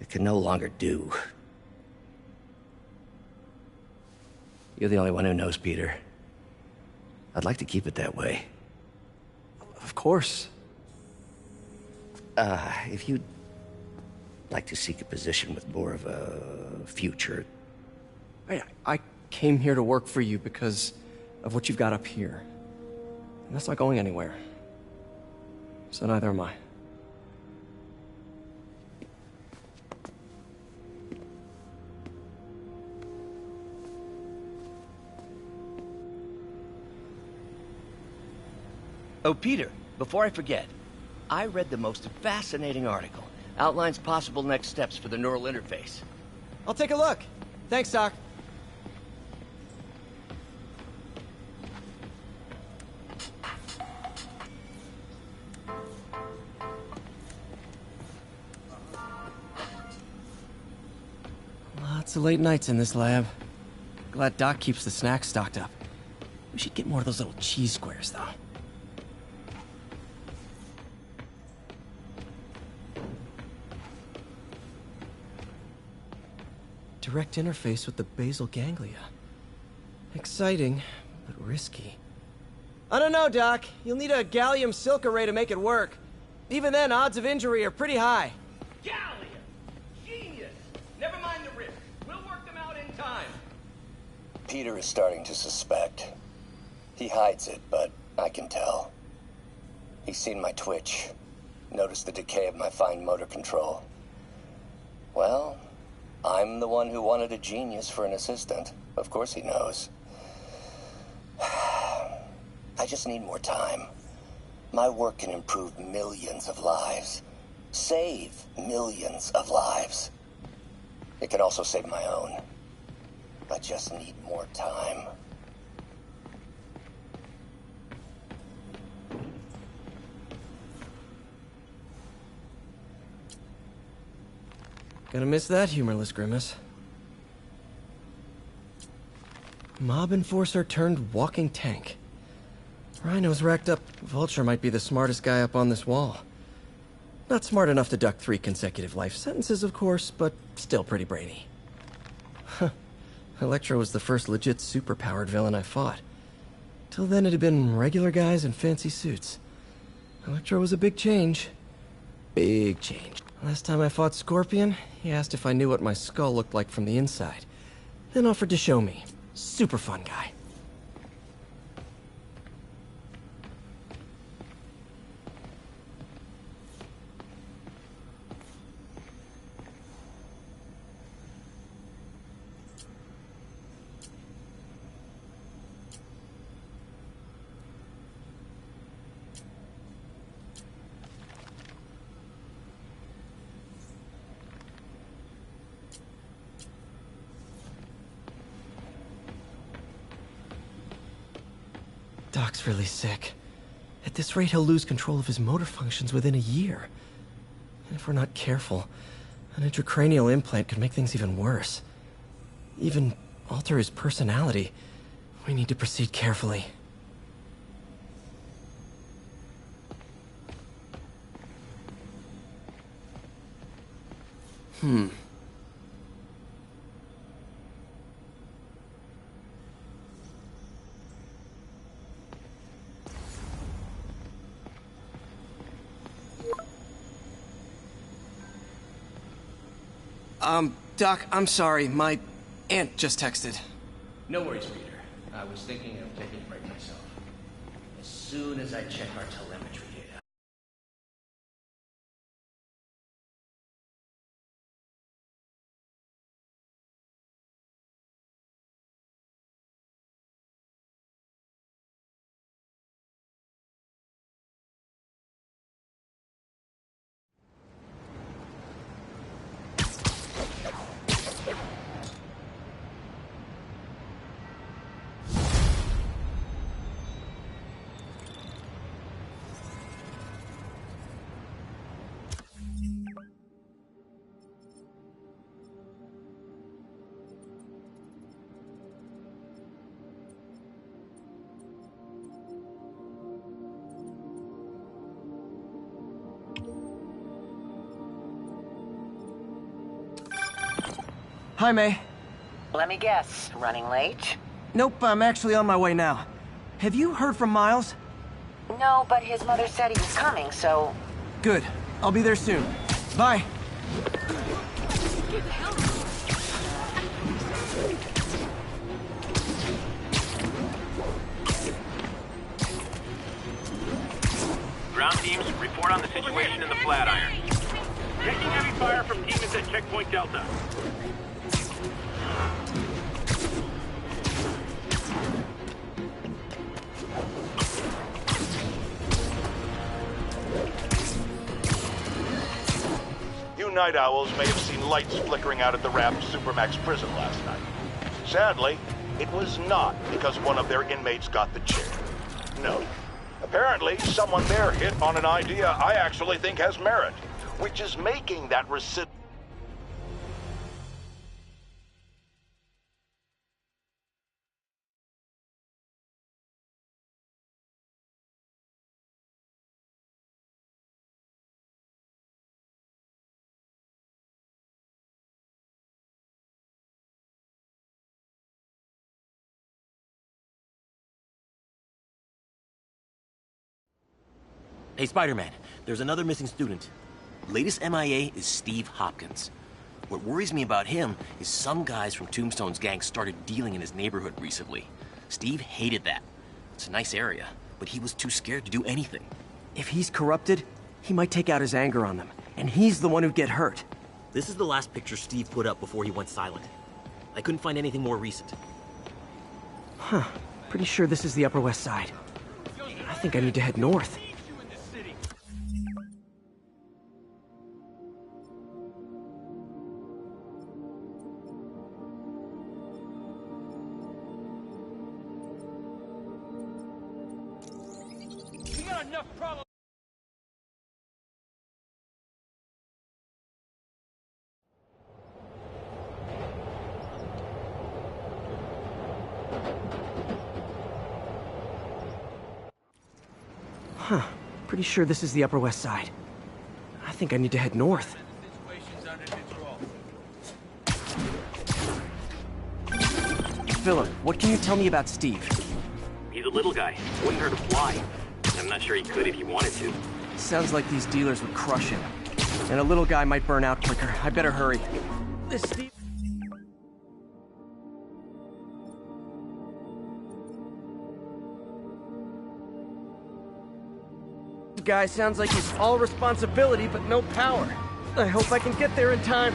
it can no longer do. You're the only one who knows, Peter. I'd like to keep it that way. Of course. If you'd like to seek a position with more of a future. I came here to work for you because of what you've got up here. And that's not going anywhere. So neither am I. Oh, Peter, before I forget, I read the most fascinating article. Outlines possible next steps for the neural interface. I'll take a look. Thanks, Doc. Lots of late nights in this lab. Glad Doc keeps the snacks stocked up. We should get more of those little cheese squares, though. Direct interface with the basal ganglia. Exciting, but risky. I don't know, Doc. You'll need a gallium silk array to make it work. Even then, odds of injury are pretty high. Gallia! Genius! Never mind the risk. We'll work them out in time. Peter is starting to suspect. He hides it, but I can tell. He's seen my twitch, noticed the decay of my fine motor control. Well, I'm the one who wanted a genius for an assistant. Of course he knows. I just need more time. My work can improve millions of lives. Save millions of lives. It can also save my own. I just need more time. Gonna miss that humorless grimace. Mob enforcer turned walking tank. Rhino's racked up. Vulture might be the smartest guy up on this wall. Not smart enough to duck 3 consecutive life sentences, of course, but still pretty brainy. Huh. Electro was the first legit superpowered villain I fought. Till then it had been regular guys in fancy suits. Electro was a big change. Big change. Last time I fought Scorpion, he asked if I knew what my skull looked like from the inside. Then offered to show me. Super fun guy. Doc's really sick. At this rate, he'll lose control of his motor functions within a year. And if we're not careful, an intracranial implant could make things even worse. Even alter his personality. We need to proceed carefully. Doc, I'm sorry. My aunt just texted. No worries, Peter. I was thinking of taking a break myself. As soon as I check our telemetry data. Hi, May. Let me guess, running late? Nope, I'm actually on my way now. Have you heard from Miles? No, but his mother said he was coming, so... Good. I'll be there soon. Bye. Ground teams, report on the situation in the Flatiron. Taking heavy fire from demons at Checkpoint Delta. You night owls may have seen lights flickering out at the Raft Supermax prison last night. Sadly, it was not because one of their inmates got the chair. No. Apparently, someone there hit on an idea I actually think has merit, which is making that recipient. Hey, Spider-Man, there's another missing student. Latest MIA is Steve Hopkins. What worries me about him is some guys from Tombstone's gang started dealing in his neighborhood recently. Steve hated that. It's a nice area, but he was too scared to do anything. If he's corrupted, he might take out his anger on them, and he's the one who'd get hurt. This is the last picture Steve put up before he went silent. I couldn't find anything more recent. Huh. Pretty sure this is the Upper West Side. I think I need to head north. You got enough problems. Huh. Pretty sure this is the Upper West Side. I think I need to head north. Philip, what can you tell me about Steve? He's a little guy. Wouldn't hurt to fly. I'm not sure he could if he wanted to. Sounds like these dealers would crush him. And a little guy might burn out quicker. I better hurry. This Steve... guy sounds like he's all responsibility but no power. I hope I can get there in time.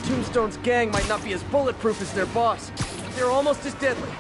Tombstone's gang might not be as bulletproof as their boss, but they're almost as deadly.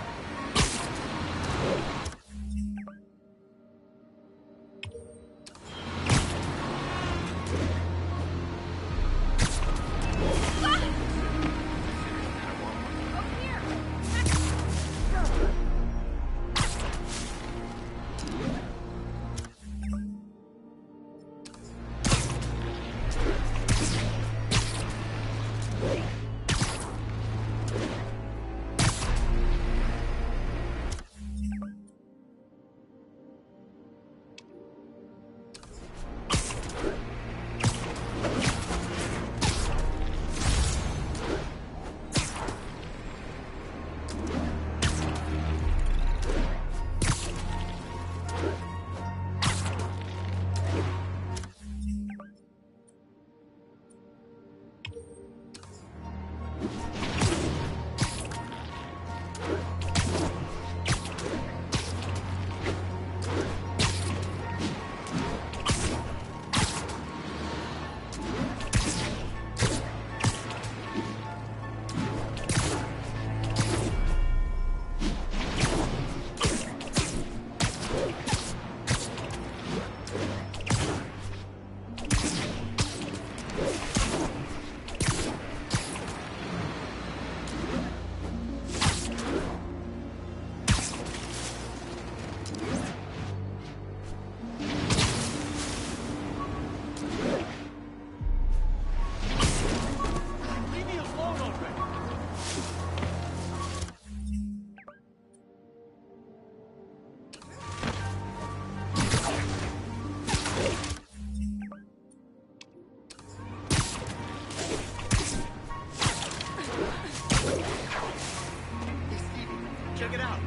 Check it out.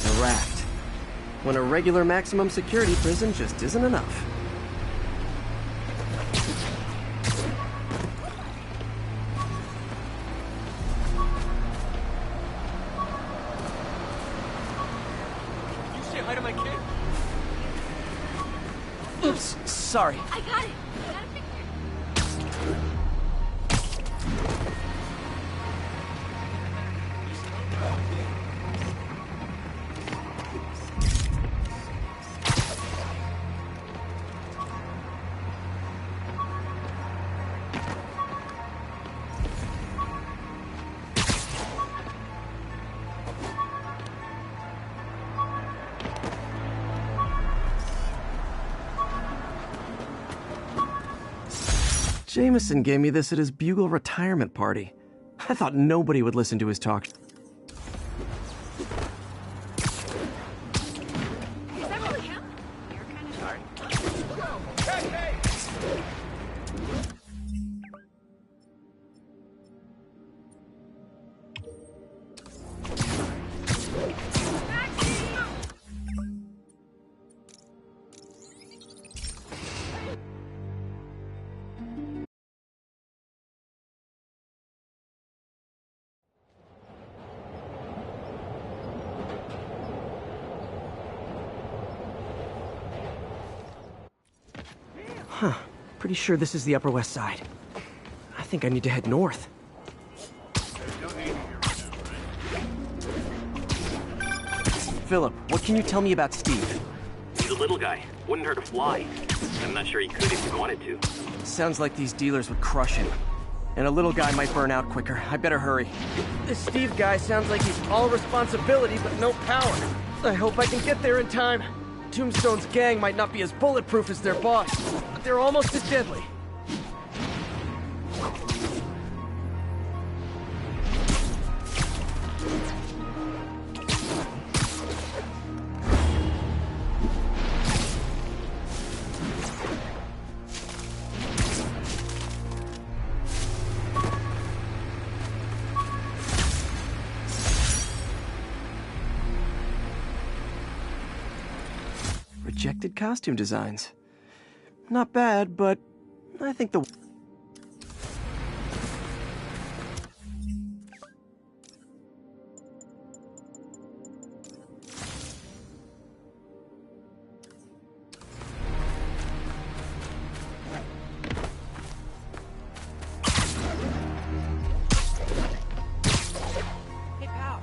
A raft. When a regular maximum security prison just isn't enough. You say hi to my kid? Oops, sorry. I got it. I got a picture. Jameson gave me this at his Bugle retirement party. I thought nobody would listen to his talk. Is that really him? You're kind of sorry. Hey, hey! Huh. Pretty sure this is the Upper West Side. I think I need to head north. Philip, what can you tell me about Steve? He's a little guy. Wouldn't hurt to fly. I'm not sure he could if he wanted to. Sounds like these dealers would crush him. And a little guy might burn out quicker. I better hurry. This Steve guy sounds like he's all responsibility but no power. I hope I can get there in time. Tombstone's gang might not be as bulletproof as their boss, but they're almost as deadly. Rejected costume designs. Not bad, but I think the... Hey, pal.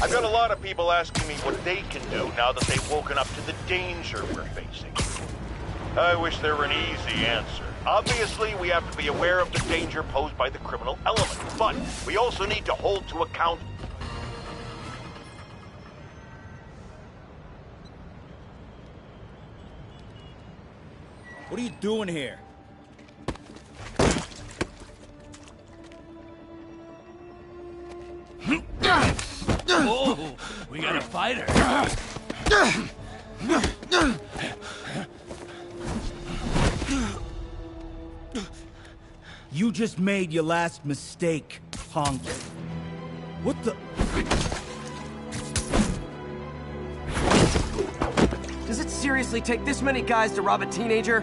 I've got a lot of people asking me what they can do now that they've woken up to the danger we're facing. I wish there were an easy answer. Obviously, we have to be aware of the danger posed by the criminal element, but we also need to hold to account... What are you doing here? Oh, we got a fighter. You just made your last mistake, punk. What the... Does it seriously take this many guys to rob a teenager?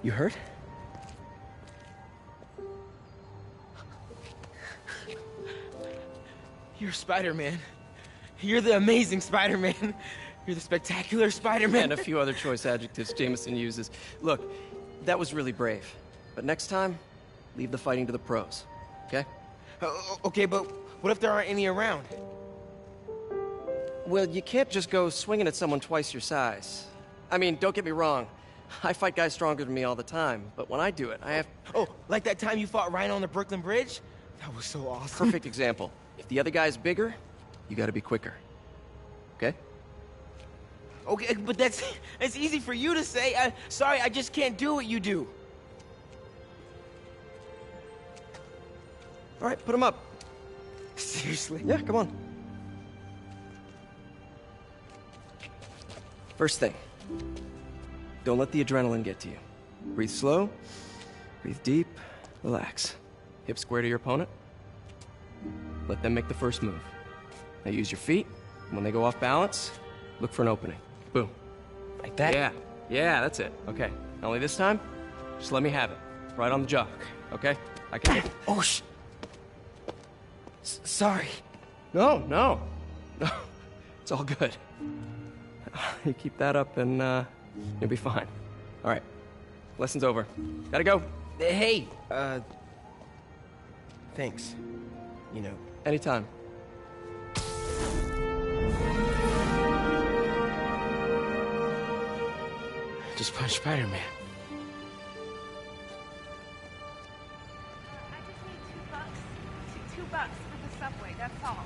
You hurt? You're Spider-Man. You're the amazing Spider-Man. You're the spectacular Spider-Man. And a few other choice adjectives Jameson uses. Look, that was really brave. But next time, leave the fighting to the pros, okay? Okay, but what if there aren't any around? Well, you can't just go swinging at someone twice your size. I mean, don't get me wrong. I fight guys stronger than me all the time, but when I do it, I have... Oh, like that time you fought Rhino on the Brooklyn Bridge? That was so awesome. Perfect example. If the other guy's bigger, you gotta be quicker. Okay? Okay, but that's easy for you to say. Sorry, I just can't do what you do. All right, put him up. Seriously? Yeah, come on. First thing, don't let the adrenaline get to you. Breathe slow, breathe deep, relax. Hip square to your opponent. Let them make the first move. Now use your feet. When they go off balance, look for an opening. Boom. Like that? Yeah, yeah, that's it. Okay, only this time, just let me have it. Right on the jaw, okay? I can... Oh, sorry. No, no. No, it's all good. You keep that up and you'll be fine. All right, lesson's over. Gotta go. Hey, thanks. You know. Anytime. Just punch Spider-Man. I just need $2. $2 for the subway, that's all.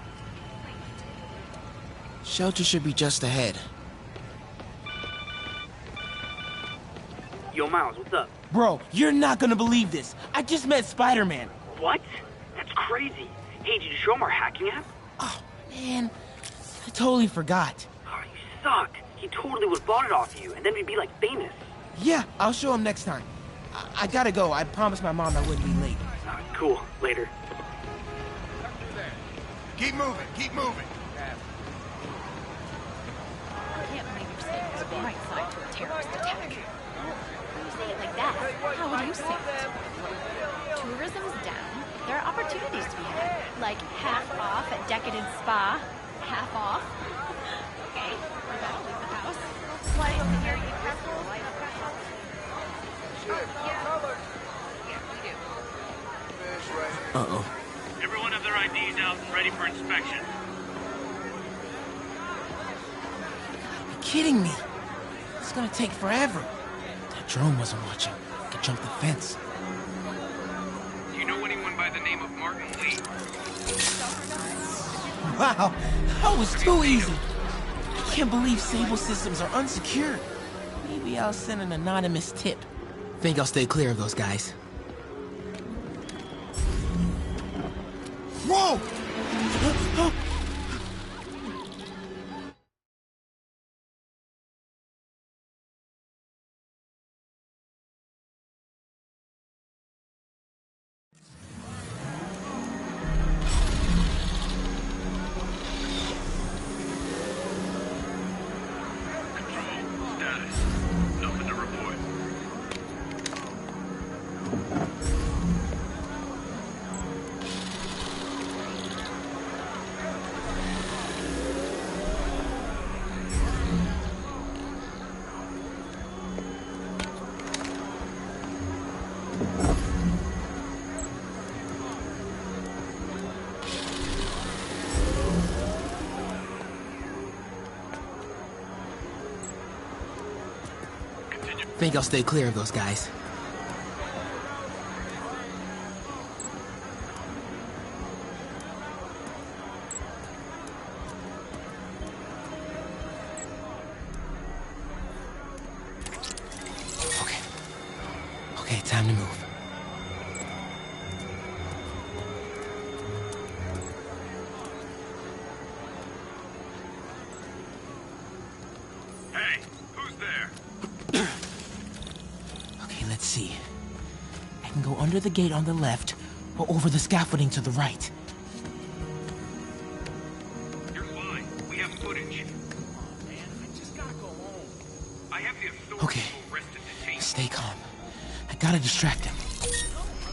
Please. Shelter should be just ahead. Yo, Miles, what's up? Bro, you're not gonna believe this. I just met Spider-Man. What? That's crazy. Hey, did you show him our hacking app? Oh, man. I totally forgot. Oh, you suck. He totally would have bought it off you, and then we'd be, like, famous. Yeah, I'll show him next time. I gotta go. I promised my mom I wouldn't be late. Cool. Later. Keep moving, keep moving. I can't believe you're saying it's the right side to a terrorist attack. When you say it like that, how would you say it? Tourism's down. There are opportunities to be had, like half off at Decadent Spa. Half off. Okay, that'll leave the house. What? Here, you careful. Uh-oh. Everyone have their IDs out and ready for inspection. You're kidding me. It's gonna take forever. That drone wasn't watching. I could jump the fence. Do you know anyone by the name of Martin Lee? Wow, that was too easy. I can't believe Sable systems are unsecured. Maybe I'll send an anonymous tip. Think I'll stay clear of those guys. Whoa! Nothing to report. Think I'll stay clear of those guys. Okay, time to move. Hey, who's there? Okay, let's see. I can go under the gate on the left, or over the scaffolding to the right. You're fine. We have footage. Man, I just gotta go home. I have the authority Okay, to arrest and detain. stay calm. Gotta distract him.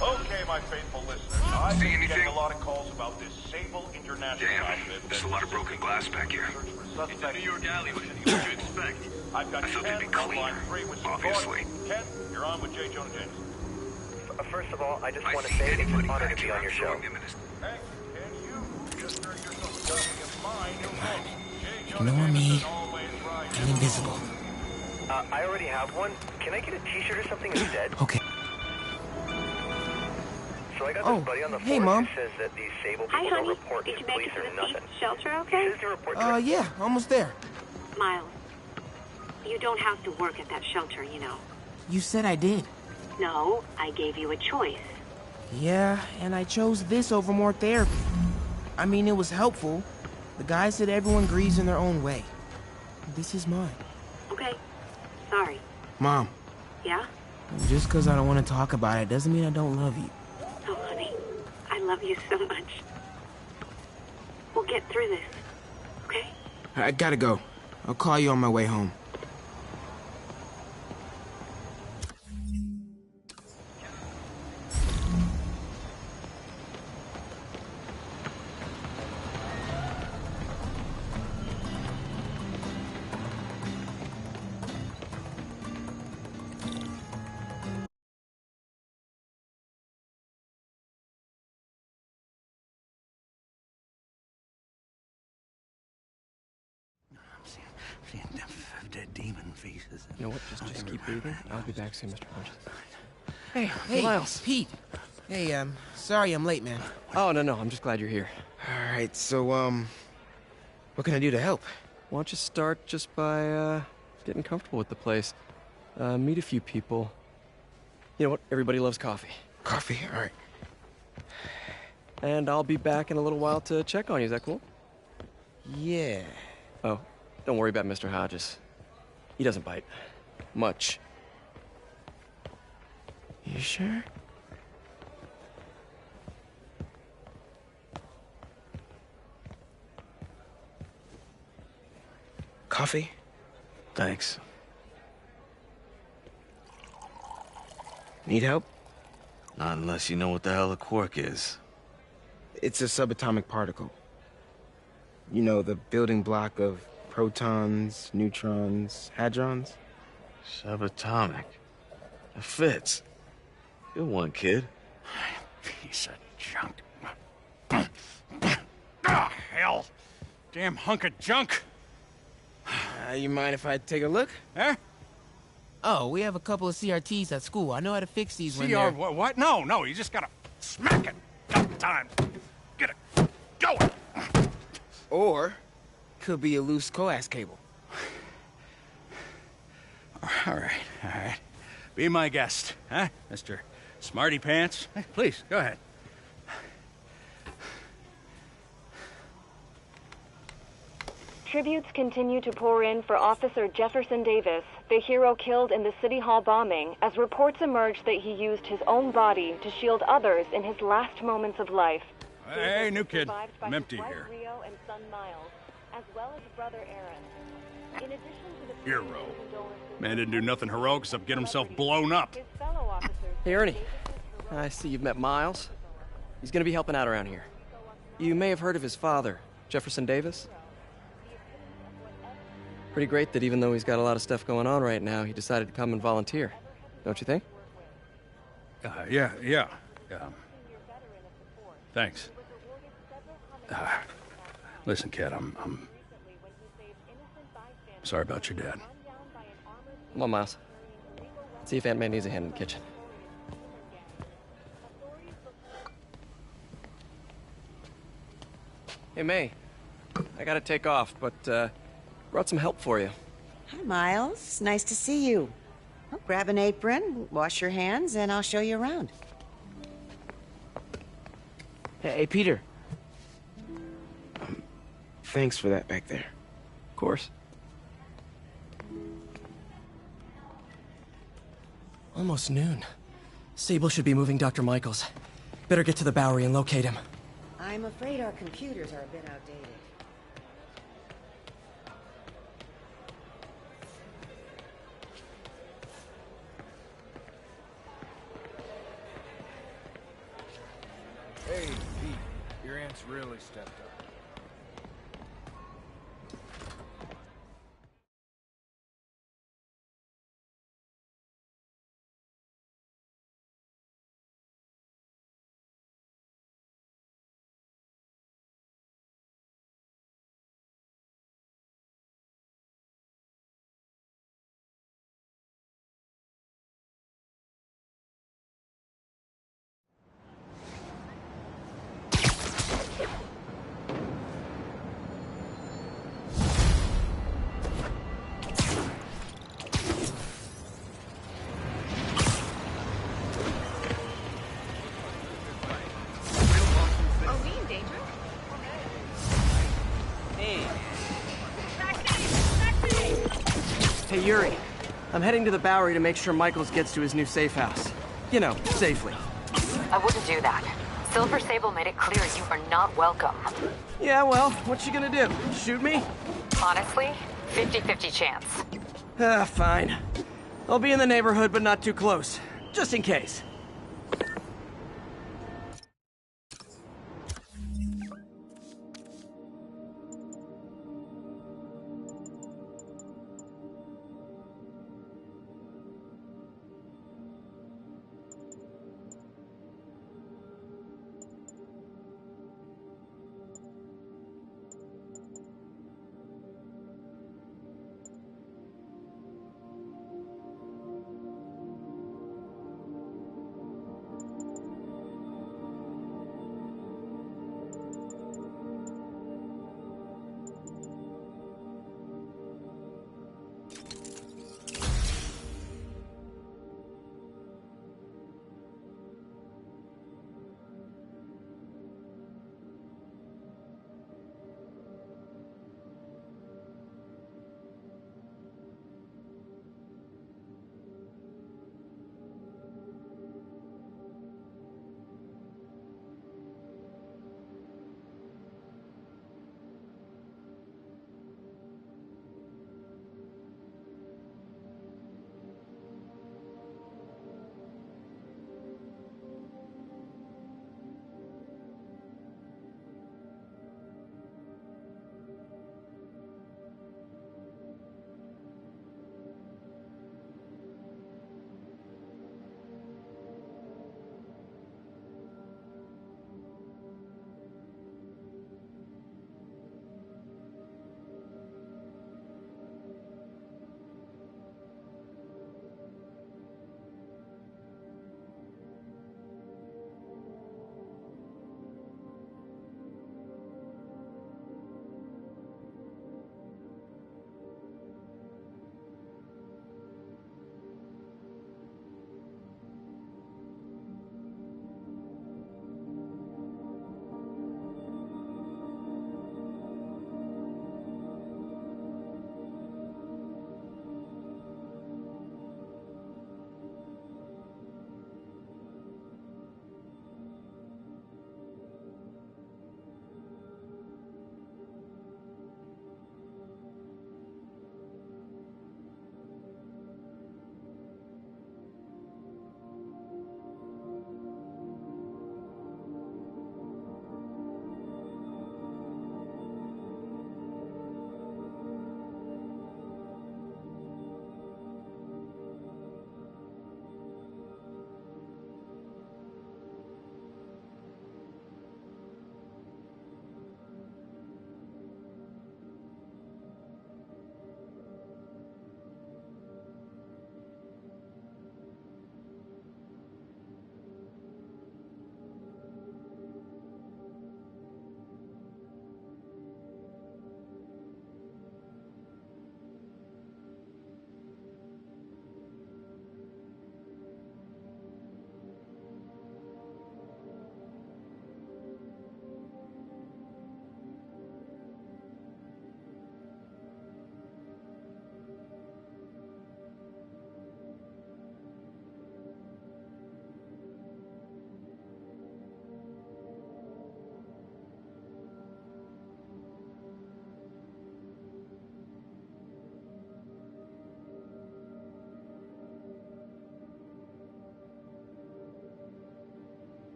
Okay, my faithful listeners. I've been getting a lot of calls about this Sable International outfit. There's a lot of broken glass back here. It's a New York alleyway. What do you expect? I've got I thought they'd be 10 on cleaner, line 3 with some obviously. guards. Ken, you're on with J. Jonah James. First of all, I just want to say it's an honor to be on your show. Ignore me. I'm invisible. I already have one. Can I get a t-shirt or something instead? Okay. So I got Oh, this buddy on the hey, force Mom. who says that these Sable Hi, people don't honey. report Did to you make police it to or the nothing. thief shelter okay? He says to report to Yeah, almost there. Miles, you don't have to work at that shelter, you know. You said I did. No, I gave you a choice. Yeah, and I chose this over more therapy. I mean, it was helpful. The guy said everyone grieves in their own way. This is mine. Okay. Sorry. Mom, Yeah? just because I don't want to talk about it doesn't mean I don't love you. Oh, honey. I love you so much. We'll get through this. Okay? I gotta go. I'll call you on my way home. Seeing them dead demon faces. You know what? Just keep breathing. I'll be back soon, Mr. Hodges. Hey, Miles. Pete. Hey, sorry I'm late, man. Oh, no. I'm just glad you're here. All right, so, what can I do to help? Why don't you start just by, getting comfortable with the place. Meet a few people. You know what? Everybody loves coffee. Coffee? All right. And I'll be back in a little while to check on you. Is that cool? Yeah. Oh, don't worry about Mr. Hodges. He doesn't bite. Much. You sure? Coffee? Thanks. Need help? Not unless you know what the hell a quark is. It's a subatomic particle. You know, the building block of protons, neutrons, hadrons? Subatomic. It fits. Good one, kid. Piece of junk. Hell. Damn hunk of junk. You mind if I take a look? Huh? Oh, we have a couple of CRTs at school. I know how to fix these when CR they're... what? No, you just gotta smack it a couple times. Get it going. Or, could be a loose coax cable. All right. Be my guest, huh, Mr. Smarty Pants? Please, go ahead. Tributes continue to pour in for Officer Jefferson Davis, the hero killed in the City Hall bombing, as reports emerge that he used his own body to shield others in his last moments of life. Hey, new kid. I'm empty here. Rio and son Miles, as well as brother Aaron. In addition to the Hero. Man didn't do nothing heroic except get himself blown up. his fellow officers, Hey, Ernie. I see you've met Miles. He's gonna be helping out around here. You may have heard of his father, Jefferson Davis. Pretty great that even though he's got a lot of stuff going on right now, he decided to come and volunteer. Don't you think? Yeah. Thanks. Listen, kid, I'm sorry about your dad. Come on, Miles. Let's see if Aunt May needs a hand in the kitchen. Hey, May. I gotta take off, but, brought some help for you. Hi, Miles. Nice to see you. Well, grab an apron, wash your hands, and I'll show you around. Hey, Peter. Thanks for that back there. Of course. Almost noon. Sable should be moving Dr. Michaels. Better get to the Bowery and locate him. I'm afraid our computers are a bit outdated. Hey, Pete. Your aunt's really stepped up. Are we in danger? Hey, Yuri. I'm heading to the Bowery to make sure Michaels gets to his new safe house. You know, safely. I wouldn't do that. Silver Sable made it clear you are not welcome. Yeah, well, what's she gonna do? Shoot me? Honestly, 50-50 chance. Fine. I'll be in the neighborhood, but not too close. Just in case.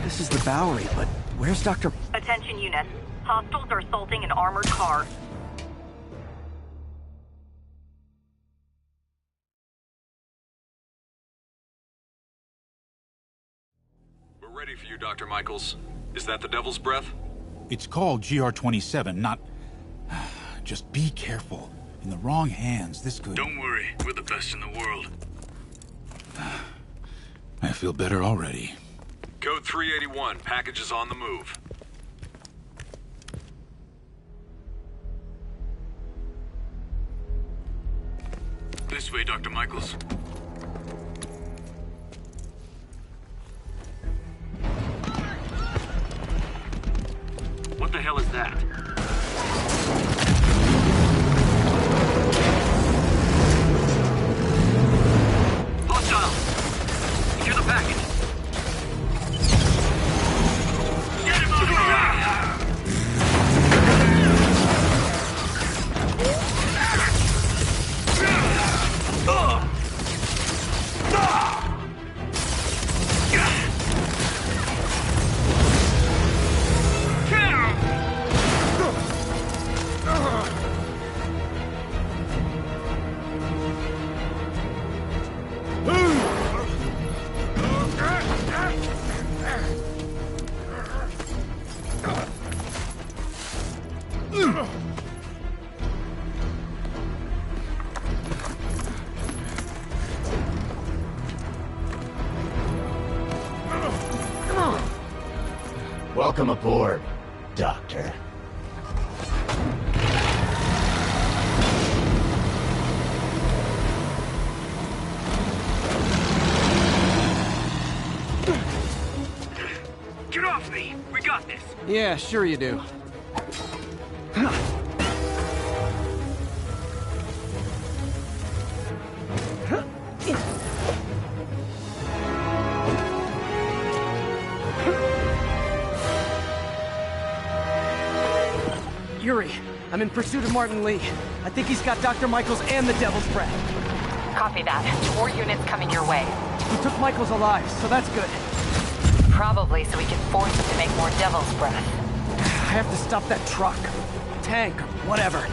This is the Bowery, but where's Dr. Attention units. Hostiles are assaulting an armored car. We're ready for you, Dr. Michaels. Is that the Devil's Breath? It's called GR-27, not... Just be careful. In the wrong hands, this could... Don't worry, we're the best in the world. I feel better already. Code 381, package is on the move. This way, Dr. Michaels. What the hell is that? Hostile! Secure the package. Get him out of Welcome aboard, Doctor. Get off me! We got this! Yeah, sure you do. Yuri, I'm in pursuit of Martin Lee. I think he's got Dr. Michaels and the Devil's Breath. Copy that. 4 units coming your way. He took Michaels alive, so that's good. Probably so we can force him to make more Devil's Breath. I have to stop that truck. Tank, or whatever.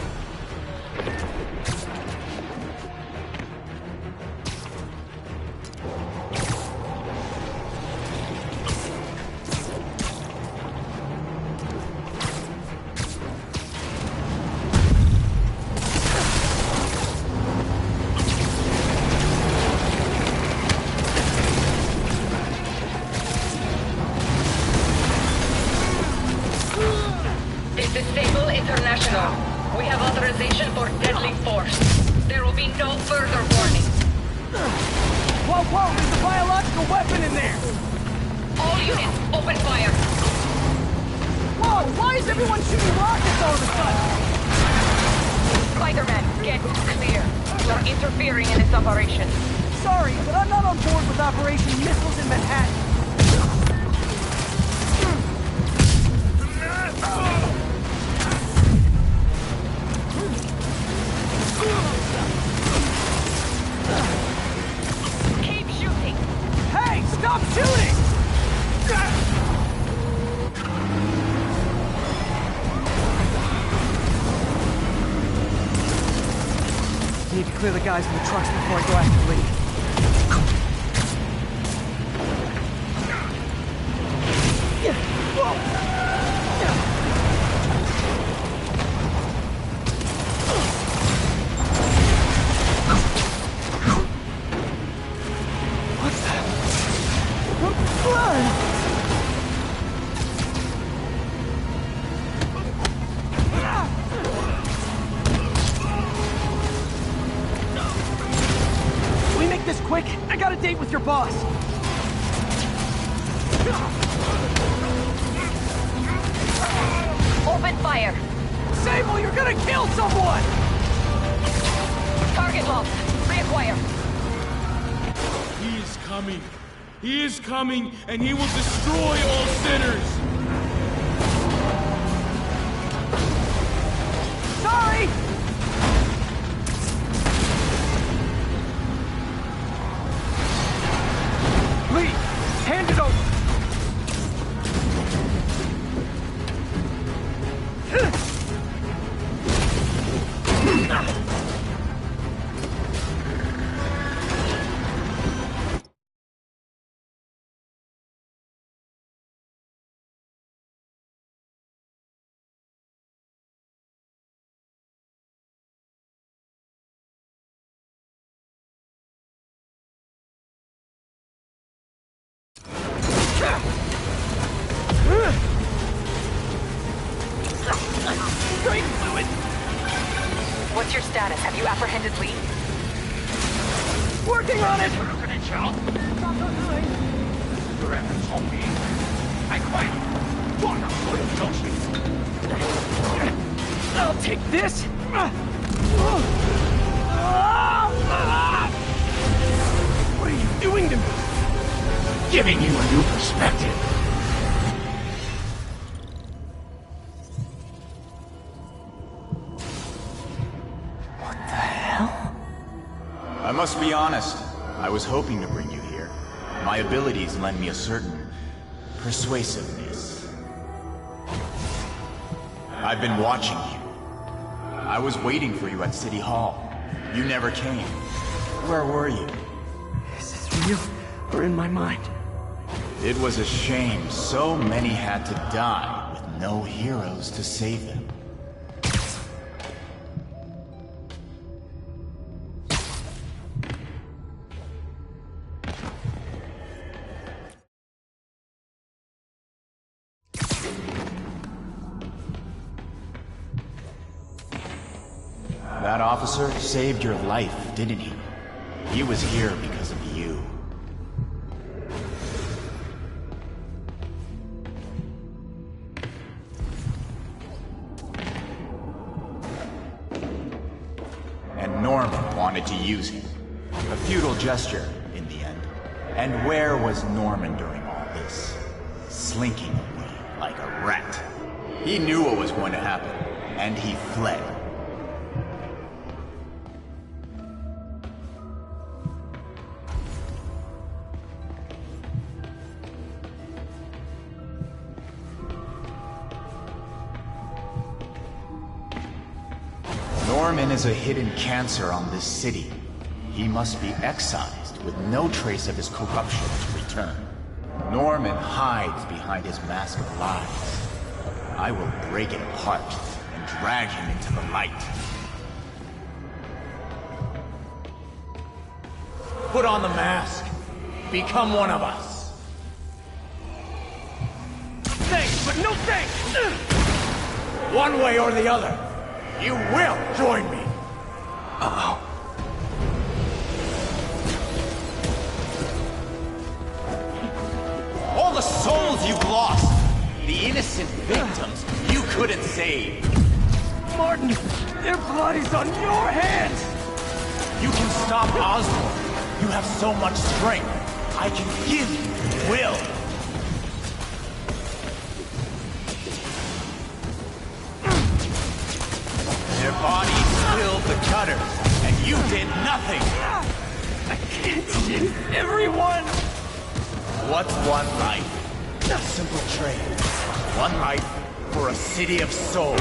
Disable International. We have authorization for deadly force. There will be no further warning. Whoa, whoa! There's a biological weapon in there! All units, open fire! Whoa! Why is everyone shooting rockets all of a sudden? Spider-Man, get clear. You're interfering in this operation. Sorry, but I'm not on board with Operation Missiles in Manhattan. Keep shooting! Hey, stop shooting! Need to clear the guys in the trucks before I go after Lee. Quick, I got a date with your boss. Open fire! Sable, you're gonna kill someone! Target locked. Reacquire. He is coming. He is coming, and he will destroy all sinners! Sorry! Lee, hand it over! status? Have you apprehended Lee? Working on it! Your efforts on me. I quite want to put it, don't you? I'll take this! What are you doing to me? Giving you a new perspective. I must be honest, I was hoping to bring you here. My abilities lend me a certain persuasiveness. I've been watching you. I was waiting for you at City Hall. You never came. Where were you? Is this real or in my mind? It was a shame so many had to die with no heroes to save them. That officer saved your life, didn't he? He was here because of you. And Norman wanted to use him. A futile gesture, in the end. And where was Norman during all this? Slinking away like a rat. He knew what was going to happen, and he fled. Norman is a hidden cancer on this city. He must be excised with no trace of his corruption to return. Norman hides behind his mask of lies. I will break it apart and drag him into the light. Put on the mask. Become one of us. Thanks, but no thanks! One way or the other, you will join me. Uh-oh. All the souls you've lost, the innocent victims you couldn't save. Martin, their blood is on your hands! You can stop Osborn. You have so much strength. I can give you will. Their bodies filled the cutter, and you did nothing. I can't save everyone! What's one life? A simple trade. One life for a city of souls.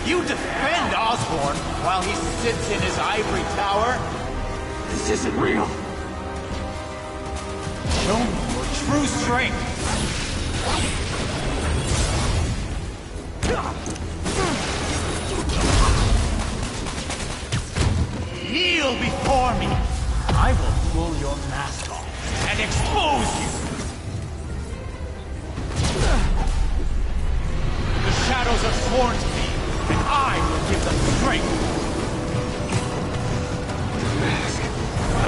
You defend Osborn while he sits in his ivory tower? This isn't real. Show me your true strength. Kneel before me. I will pull your mask off and expose you. The shadows are sworn to me, and I will give them strength.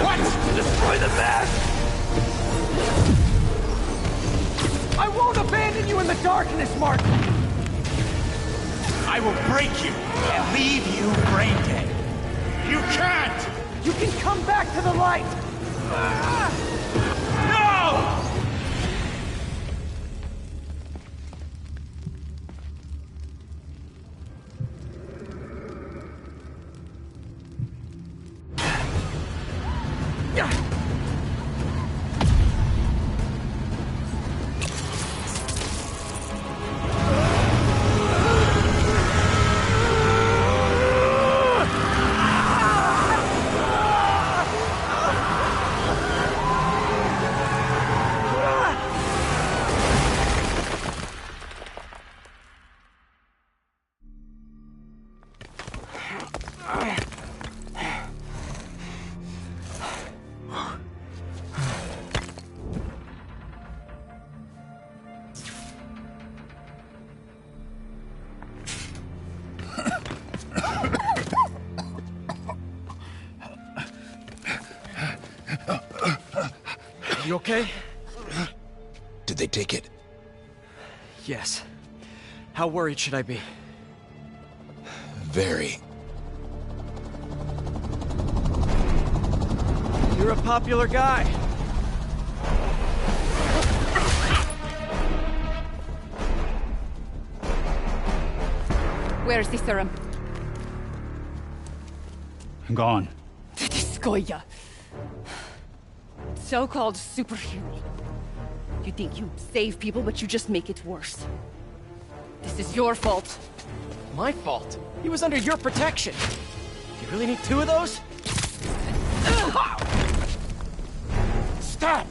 What? Destroy the mask! I won't abandon you in the darkness, Martin! I will break you and leave you brain dead. You can't! You can come back to the light! No! You okay? Did they take it? Yes. How worried should I be? Very. You're a popular guy. Where's the serum? Gone. Skoya. So-called superhero. You think you save people, but you just make it worse. This is your fault. My fault? He was under your protection. You really need 2 of those? Stop!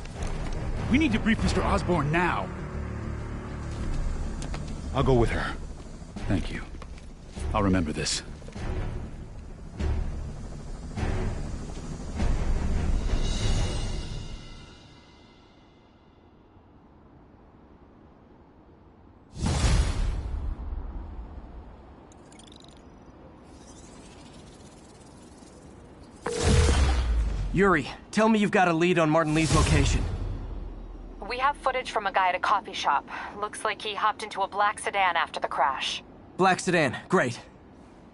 We need to brief Mr. Osborn now. I'll go with her. Thank you. I'll remember this. Yuri, tell me you've got a lead on Martin Lee's location. We have footage from a guy at a coffee shop. Looks like he hopped into a black sedan after the crash. Black sedan, great.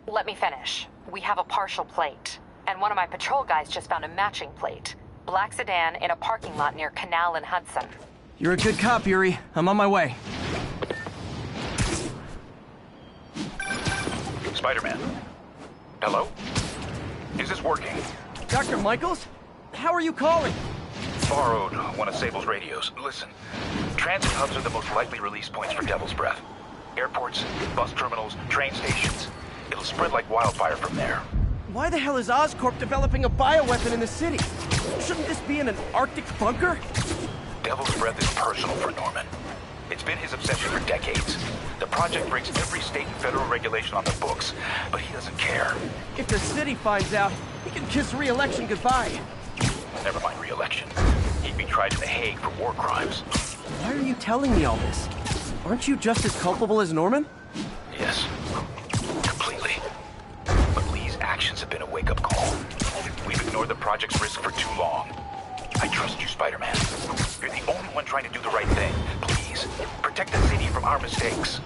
Let me finish. We have a partial plate. And one of my patrol guys just found a matching plate. Black sedan in a parking lot near Canal and Hudson. You're a good cop, Yuri. I'm on my way. Spider-Man. Hello? Is this working? Dr. Michaels? How are you calling? Borrowed one of Sable's radios. Listen, transit hubs are the most likely release points for Devil's Breath. Airports, bus terminals, train stations. It'll spread like wildfire from there. Why the hell is Oscorp developing a bioweapon in the city? Shouldn't this be in an Arctic bunker? Devil's Breath is personal for Norman. It's been his obsession for decades. The project breaks every state and federal regulation on the books, but he doesn't care. If the city finds out, he can kiss re-election goodbye. Never mind re-election. He'd be tried in The Hague for war crimes. Why are you telling me all this? Aren't you just as culpable as Norman? Yes, completely. But Lee's actions have been a wake-up call. We've ignored the project's risk for too long. I trust you, Spider-Man. You're the only one trying to do the right thing. Please, protect the city from our mistakes.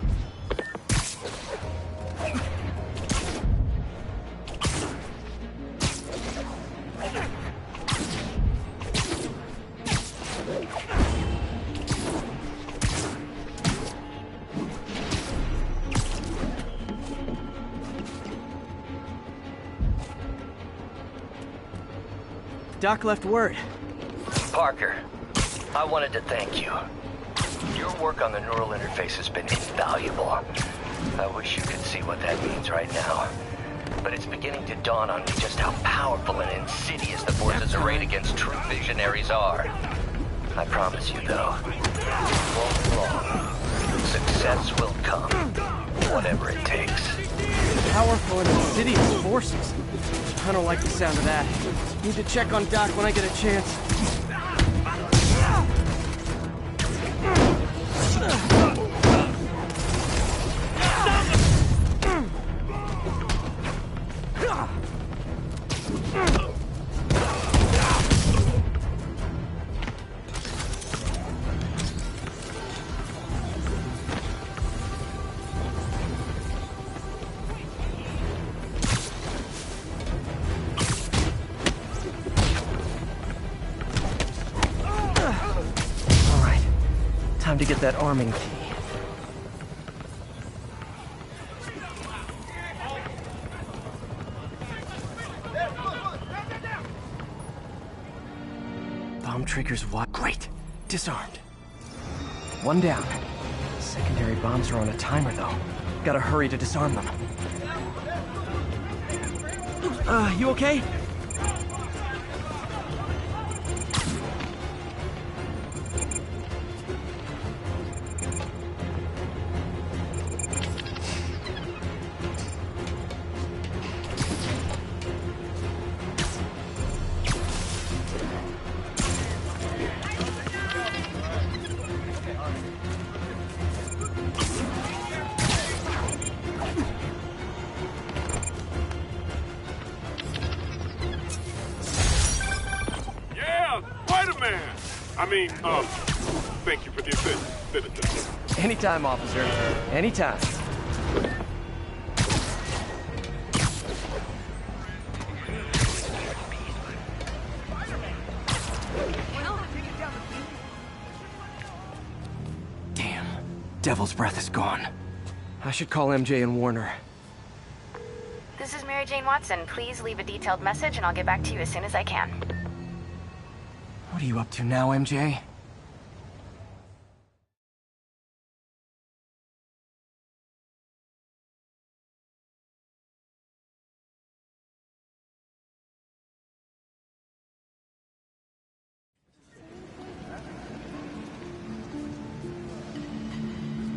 Doc left word. Parker, I wanted to thank you. Your work on the neural interface has been invaluable. I wish you could see what that means right now. But it's beginning to dawn on me just how powerful and insidious the forces arrayed against true visionaries are. I promise you, though, it won't be long. Success will come, whatever it takes. Powerful and insidious forces. I don't like the sound of that. Need to check on Doc when I get a chance. Time to get that arming key. Bomb triggers what? Great. Disarmed. One down. Secondary bombs are on a timer, though. Gotta hurry to disarm them. You okay? Thank you for the assistance. Anytime, officer. Anytime. Damn. Devil's Breath is gone. I should call MJ and warn her. This is Mary Jane Watson. Please leave a detailed message and I'll get back to you as soon as I can. What are you up to now, MJ?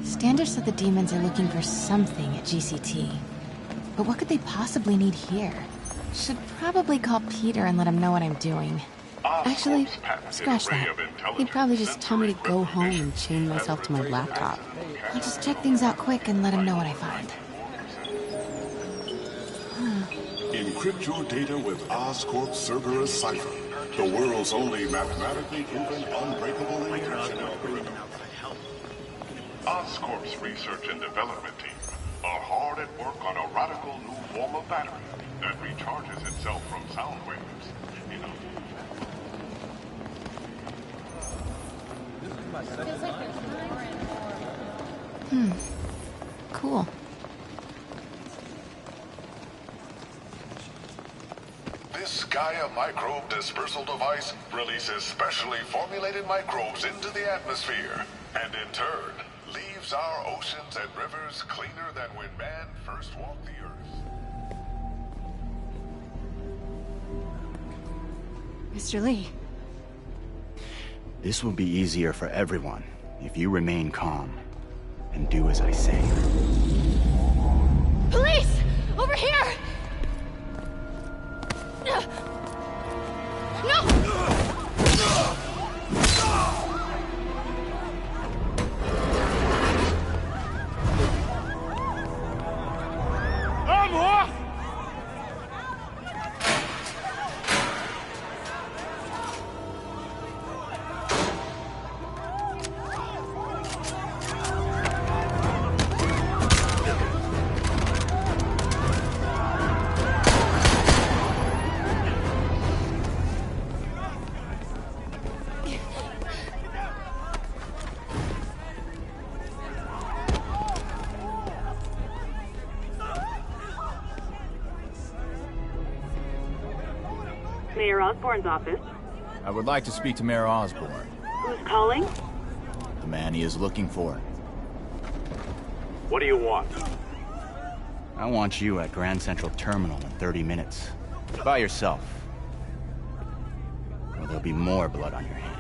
Standish said the demons are looking for something at GCT. But what could they possibly need here? Should probably call Peter and let him know what I'm doing. Actually, scratch that. He'd probably just tell me to go home and chain myself to my laptop. I'll just check things out quick and let him know what I find. Encrypt your data with Oscorp's Cerberus cipher, the world's only mathematically proven unbreakable encryption algorithm. Oscorp's research and development team are hard at work on a radical new form of battery that recharges itself from sound waves. Cool. This Gaia microbe dispersal device releases specially formulated microbes into the atmosphere, and in turn, leaves our oceans and rivers cleaner than when man first walked the earth. Mr. Lee. This will be easier for everyone if you remain calm and do as I say. Police! Over here! No! I'm off! Mayor Osborne's office. I would like to speak to Mayor Osborne. Who's calling? The man he is looking for. What do you want? I want you at Grand Central Terminal in 30 minutes. By yourself. Or there'll be more blood on your hands.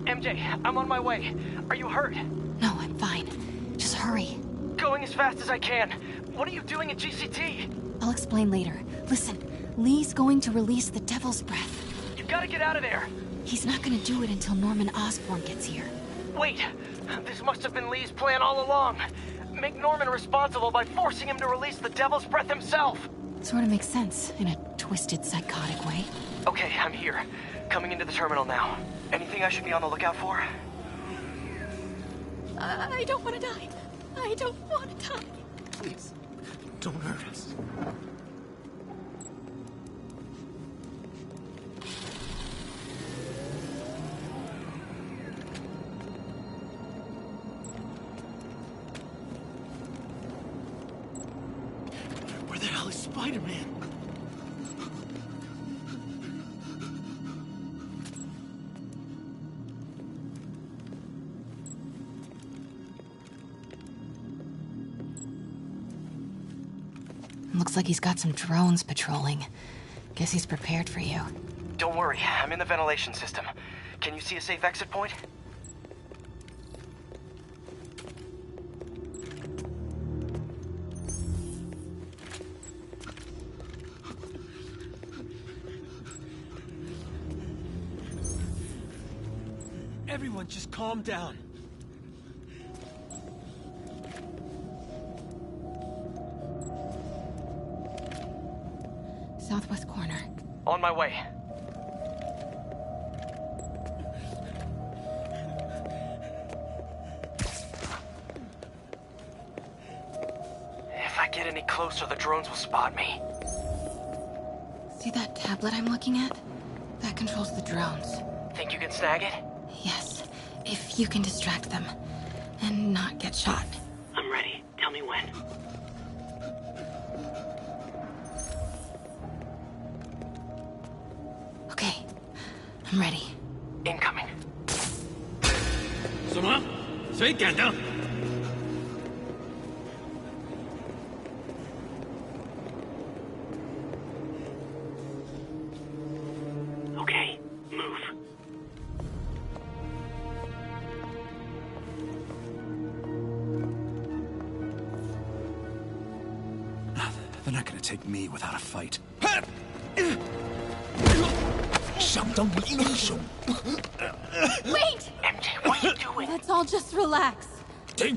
MJ, I'm on my way. Are you hurt? No, I'm fine. Just hurry. Going as fast as I can. What are you doing at GCT? I'll explain later. Listen, Lee's going to release the Devil's Breath. You gotta get out of there. He's not gonna do it until Norman Osborn gets here. Wait, this must have been Lee's plan all along. Make Norman responsible by forcing him to release the Devil's Breath himself. Sort of makes sense, in a twisted, psychotic way. Okay, I'm here. Coming into the terminal now. Anything I should be on the lookout for? I don't want to die. I don't want to die. Please, don't hurt us. Where the hell is Spider-Man? Looks like he's got some drones patrolling. Guess he's prepared for you. Don't worry, I'm in the ventilation system. Can you see a safe exit point? Everyone, just calm down. Southwest corner. On my way. If I get any closer, the drones will spot me. See that tablet I'm looking at? That controls the drones. Think you can snag it? Yes, if you can distract them and not get shot. I'm ready. Tell me when. Okay, I'm ready. Incoming. 什么？谁敢的？ Okay, move. They're not gonna take me without a fight. 想当英雄。 Wait! MJ, what are you doing? Let's all just relax. 停，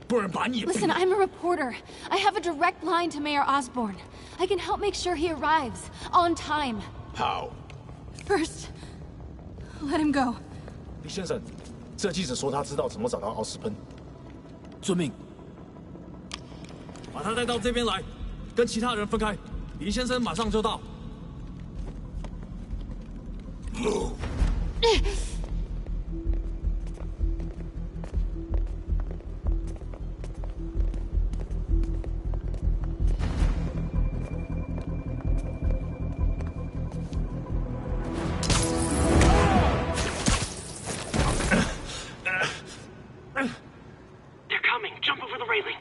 不然把你。 Listen, I'm a reporter. I have a direct line to Mayor Osborne. I can help make sure he arrives on time. How? First, let him go. 李先生，这记者说他知道怎么找到奥斯喷。遵命。把他带到这边来，跟其他人分开。李先生马上就到。They're coming. Jump over the railing.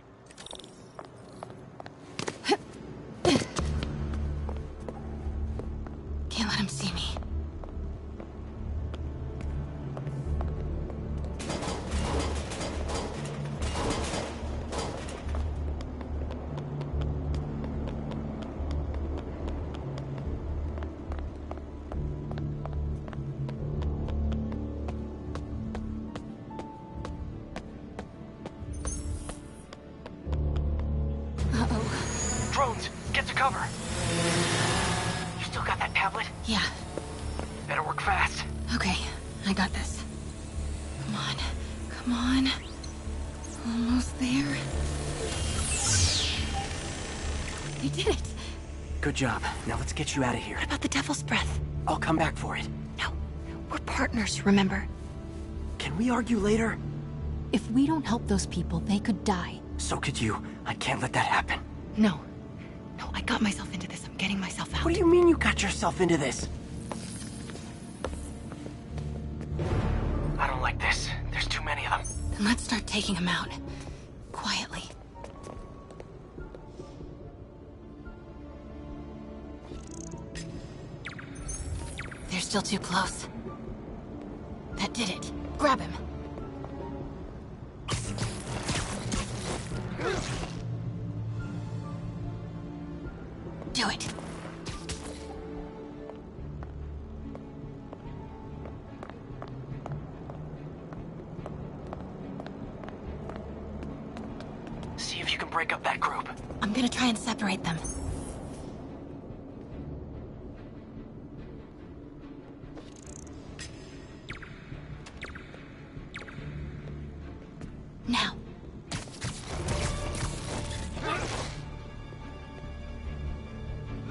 Can't let him see me. Drones, get to cover. You still got that tablet? Yeah. Better work fast. Okay, I got this. Come on. Come on. Almost there. They did it. Good job. Now let's get you out of here. What about the devil's breath? I'll come back for it. No. We're partners, remember? Can we argue later? If we don't help those people, they could die. So could you. I can't let that happen. No. No, I got myself into this. I'm getting myself out. What do you mean you got yourself into this? I don't like this. There's too many of them. Then let's start taking them out. Quietly. They're still too close. That did it. Grab him. Do it. See if you can break up that group. I'm gonna try and separate them. Now.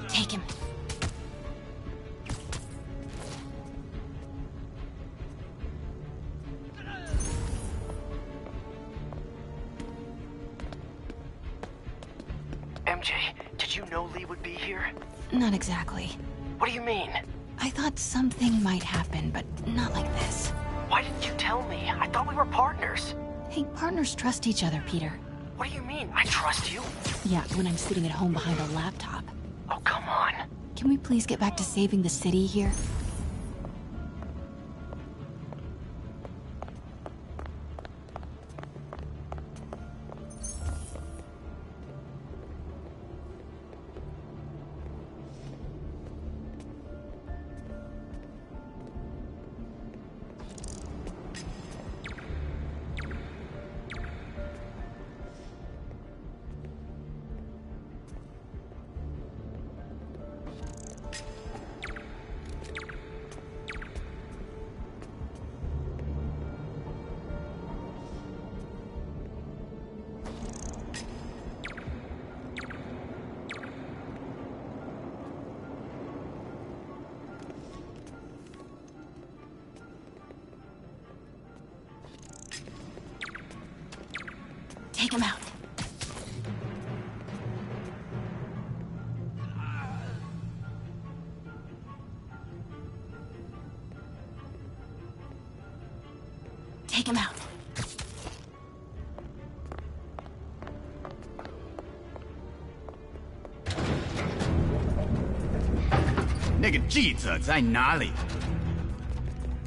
Take him. MJ, did you know Lee would be here? Not exactly. What do you mean? I thought something might happen, but not like this. Why didn't you tell me? I thought we were partners. Hey, partners trust each other, Peter. What do you mean? I trust you? Yeah, when I'm sitting at home behind a laptop. Oh, come on. Can we please get back to saving the city here? Take him out. Take him out. 那个记者在哪里？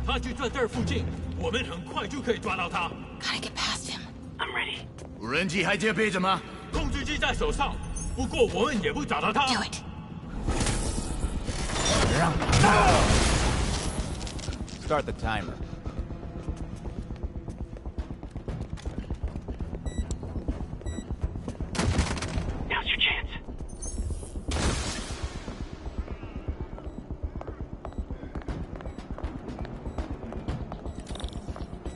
他就在这儿附近，我们很快就可以抓到他。Gotta get past him. I'm ready. 无人机还接备着吗？控制机在手上，不过我们也不找到他。Do it. 让他 Start the timer. Now's your chance.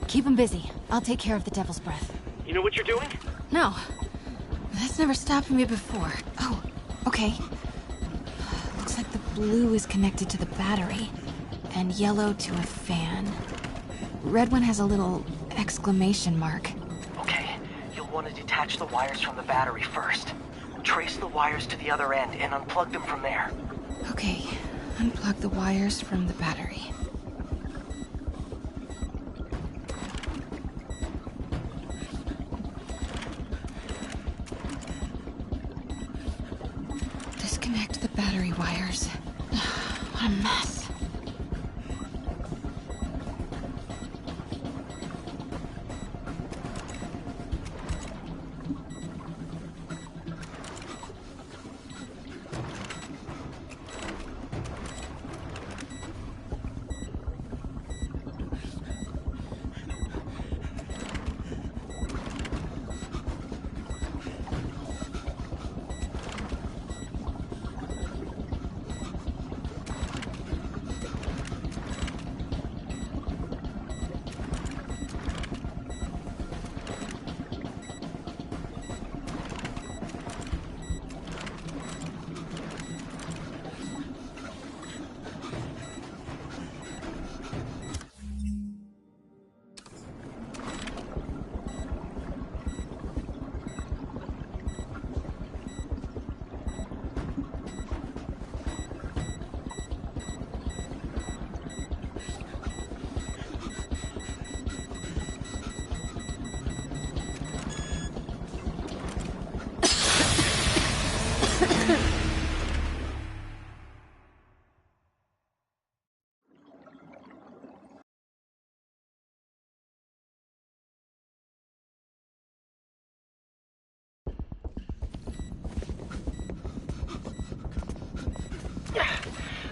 Keep him busy. I'll take care of the Devil's Breath. You know what you're doing? No. That's never stopped me before. Oh, okay. Looks like the blue is connected to the battery, and yellow to a fan. Red one has a little exclamation mark. Okay, you'll want to detach the wires from the battery first. Trace the wires to the other end and unplug them from there. Okay, unplug the wires from the battery. Disconnect the battery wires. What a mess.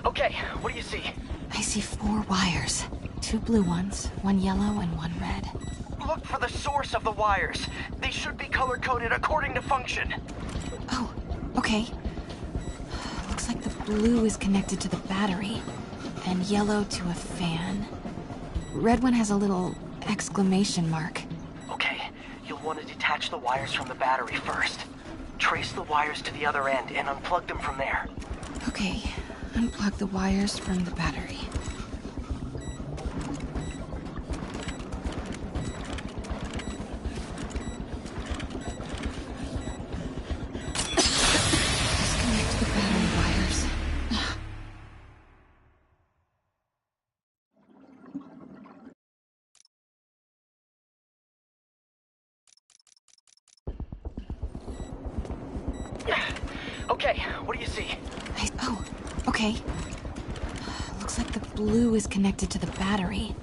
Okay, what do you see? I see 4 wires. 2 blue ones, 1 yellow, and 1 red. Look for the source of the wires. They should be color-coded according to function. Oh, okay. Looks like the blue is connected to the battery, and yellow to a fan. Red one has a little exclamation mark. Okay, you'll want to detach the wires from the battery first. Trace the wires to the other end and unplug them from there. Okay, unplug the wires from the battery. Disconnect the battery wires. Okay, what do you see? Oh, okay. Looks like the blue is connected to the battery,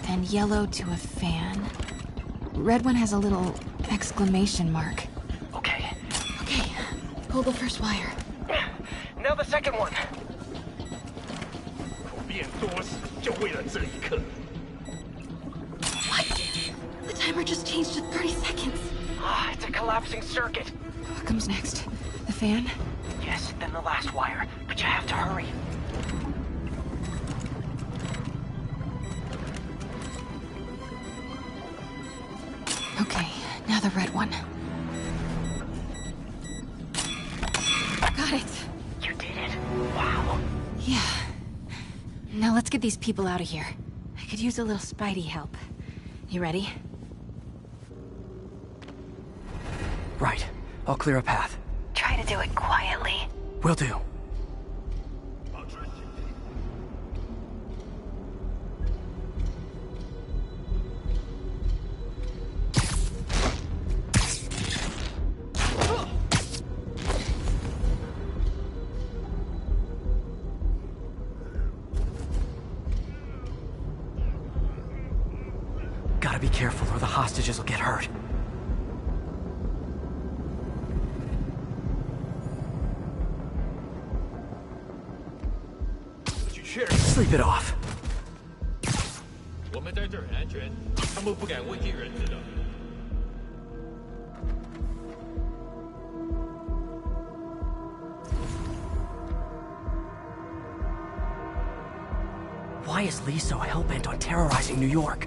and yellow to a fan. Red one has a little exclamation mark. Okay. Okay, pull the first wire. Now the second one. 我变多时就为了这一刻。 What? The timer just changed to 30 seconds. Ah, it's a collapsing circuit. What comes next? The fan? Yes, then the last wire. But you have to hurry. Okay, now the red one. Got it. You did it. Wow. Yeah. Now let's get these people out of here. I could use a little Spidey help. You ready? Right. I'll clear a path. Try to do it quietly. Will do. Gotta be careful or the hostages will get hurt. Sleep it off. 我们在这儿安全，他们不敢危及人质的。 Why is Lee so hell-bent on terrorizing New York?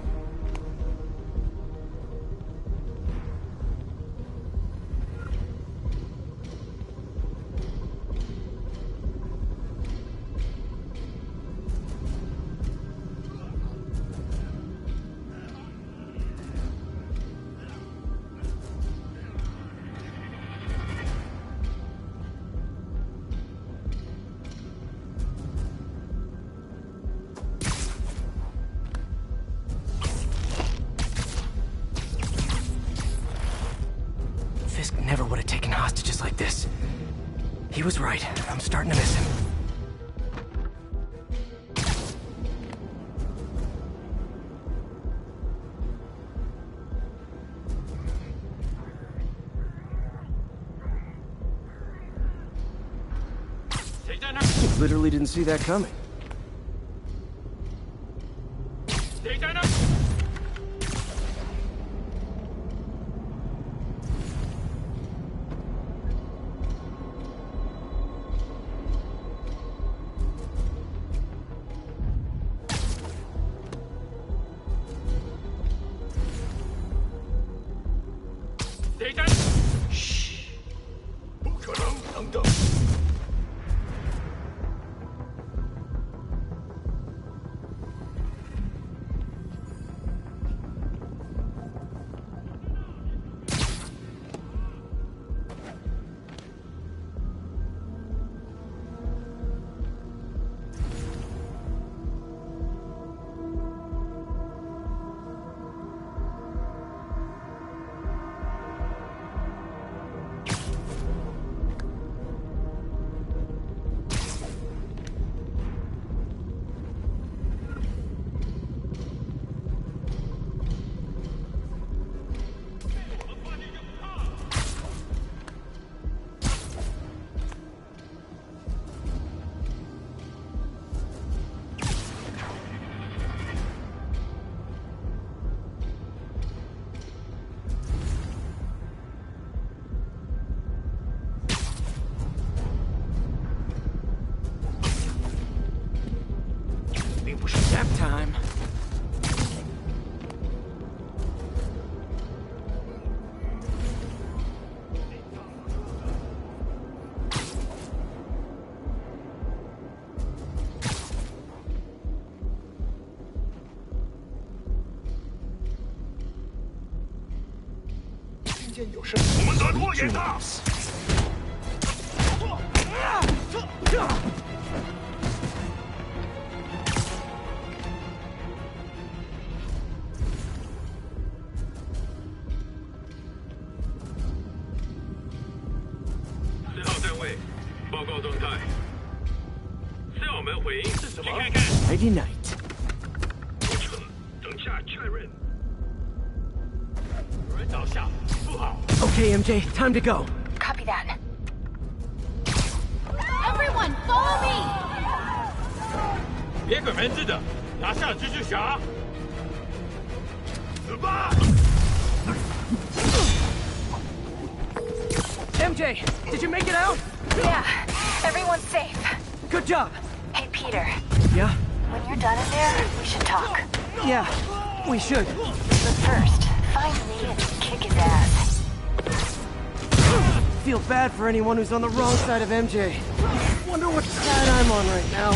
Never would have taken hostages like this. He was right. I'm starting to miss him. Literally didn't see that coming. Shh. 不可能，等等。Nap time. Friday night. Okay, MJ, time to go. Copy that. Everyone, follow me! 别管门子的，拿下蜘蛛侠！死吧！ MJ, did you make it out? Yeah, everyone's safe. Good job. Hey, Peter. Yeah? When you're done in there, we should talk. Yeah, we should. But first, find Lee and kick his ass. Feel bad for anyone who's on the wrong side of MJ. Wonder what side I'm on right now.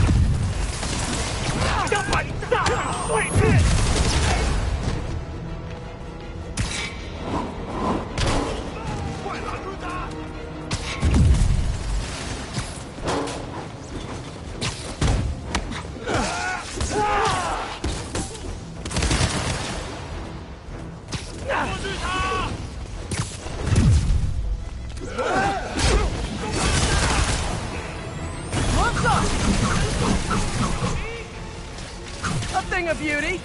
A thing of beauty.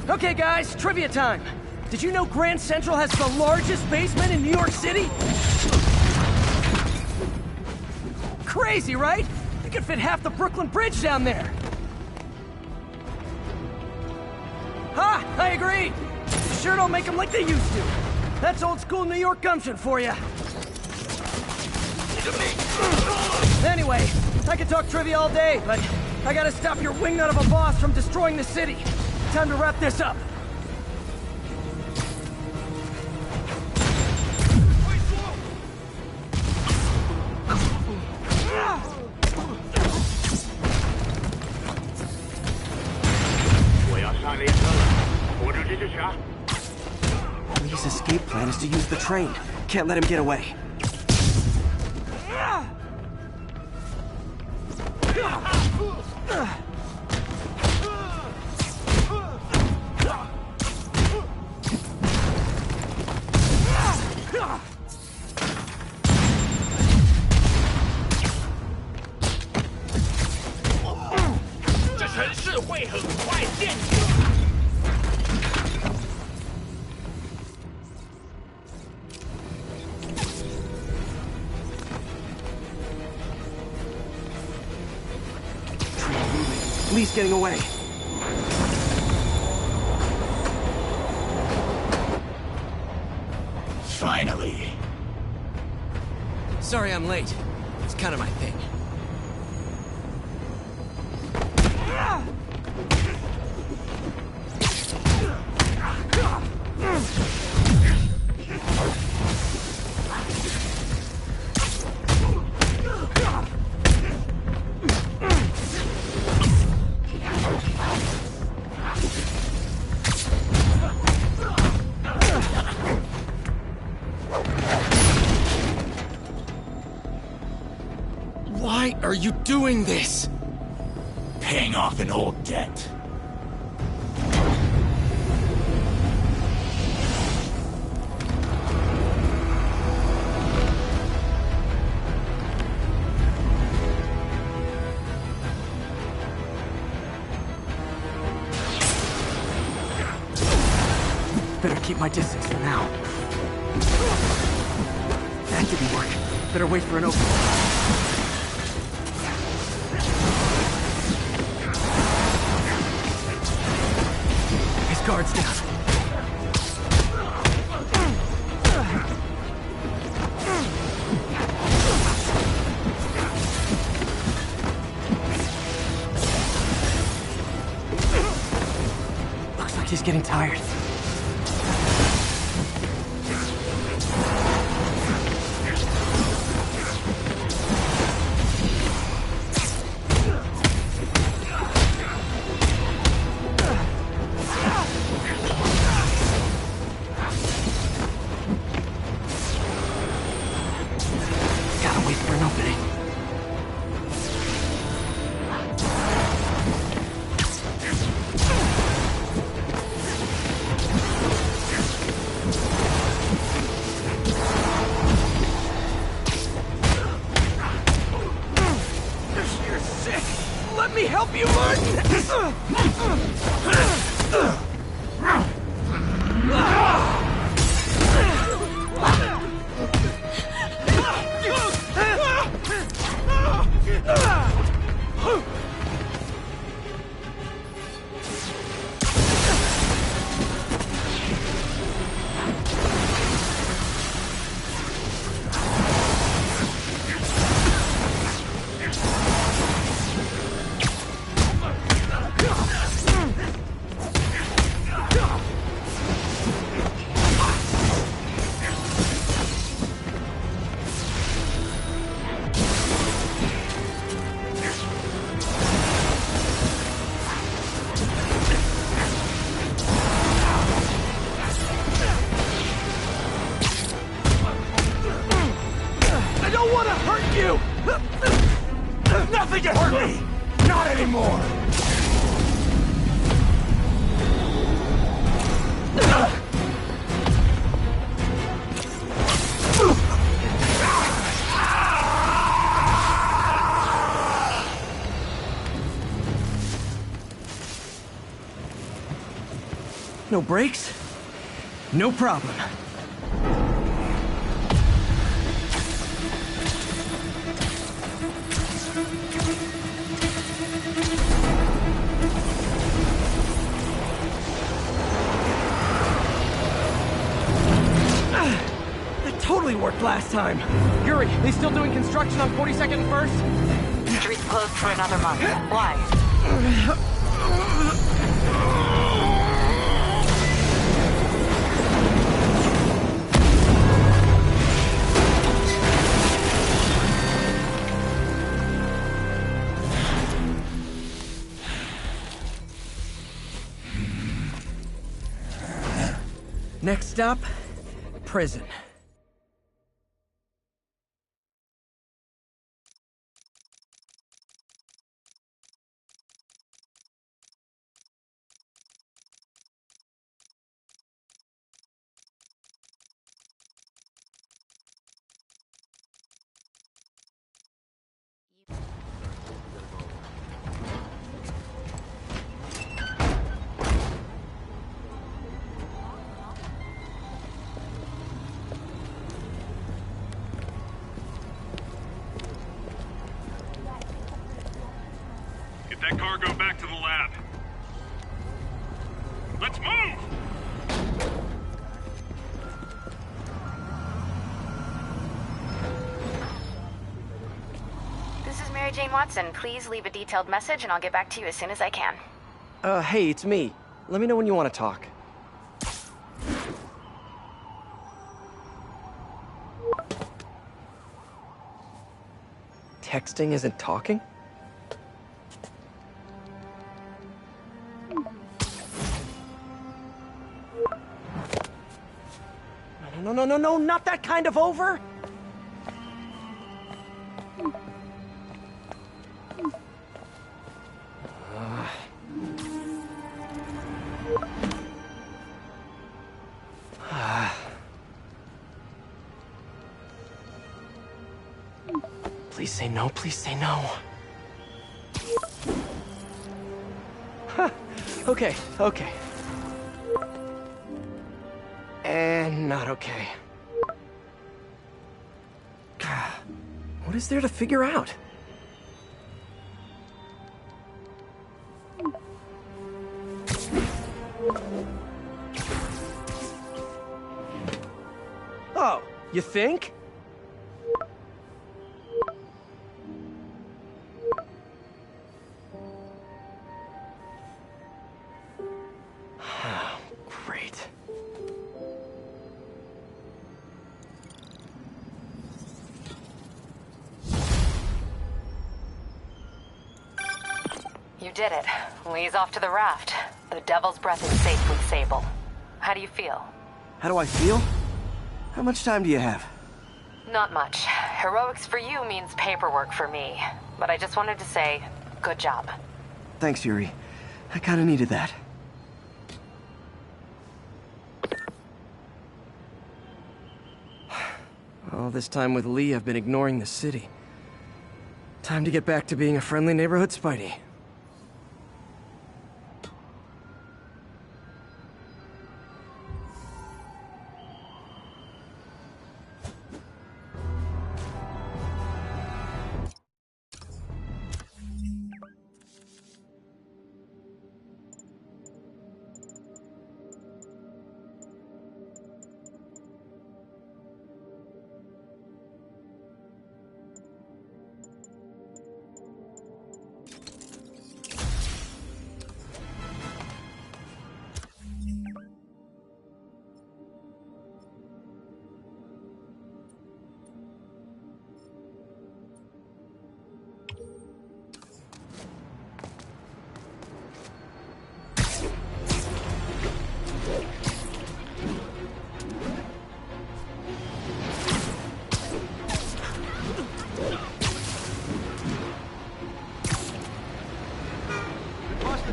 Okay, guys, trivia time. Did you know Grand Central has the largest basement in New York City? Crazy, right? You could fit half the Brooklyn Bridge down there. Ha! I agree. Sure don't make them like they used to. That's old school New York gumption for you. Anyway, I could talk trivia all day, but I gotta stop your wingnut of a boss from destroying the city. Time to wrap this up. Lee's escape plan is to use the train. Can't let him get away. Lee's getting away. Finally. Sorry I'm late. It's kind of my thing. Why are you doing this? Paying off an old debt. Better keep my distance for now. That didn't work. Better wait for an opening. Guards down. Looks like he's getting tired. No brakes? No problem. That totally worked last time. Yuri, they still doing construction on 42nd and 1st? Street's closed for another month. Why? Next stop, prison. Get that cargo back to the lab. Let's move! This is Mary Jane Watson. Please leave a detailed message and I'll get back to you as soon as I can. Hey, it's me. Let me know when you want to talk. Texting isn't talking? No, not that kind of over! Please say no, please say no. Okay. And not okay. What is there to figure out? Oh, you think? Great. You did it. Lee's off to the raft. The Devil's Breath is safe with Sable. How do you feel? How do I feel? How much time do you have? Not much. Heroics for you means paperwork for me. But I just wanted to say, good job. Thanks, Yuri. I kinda needed that. All this time with Lee, I've been ignoring the city. Time to get back to being a friendly neighborhood Spidey.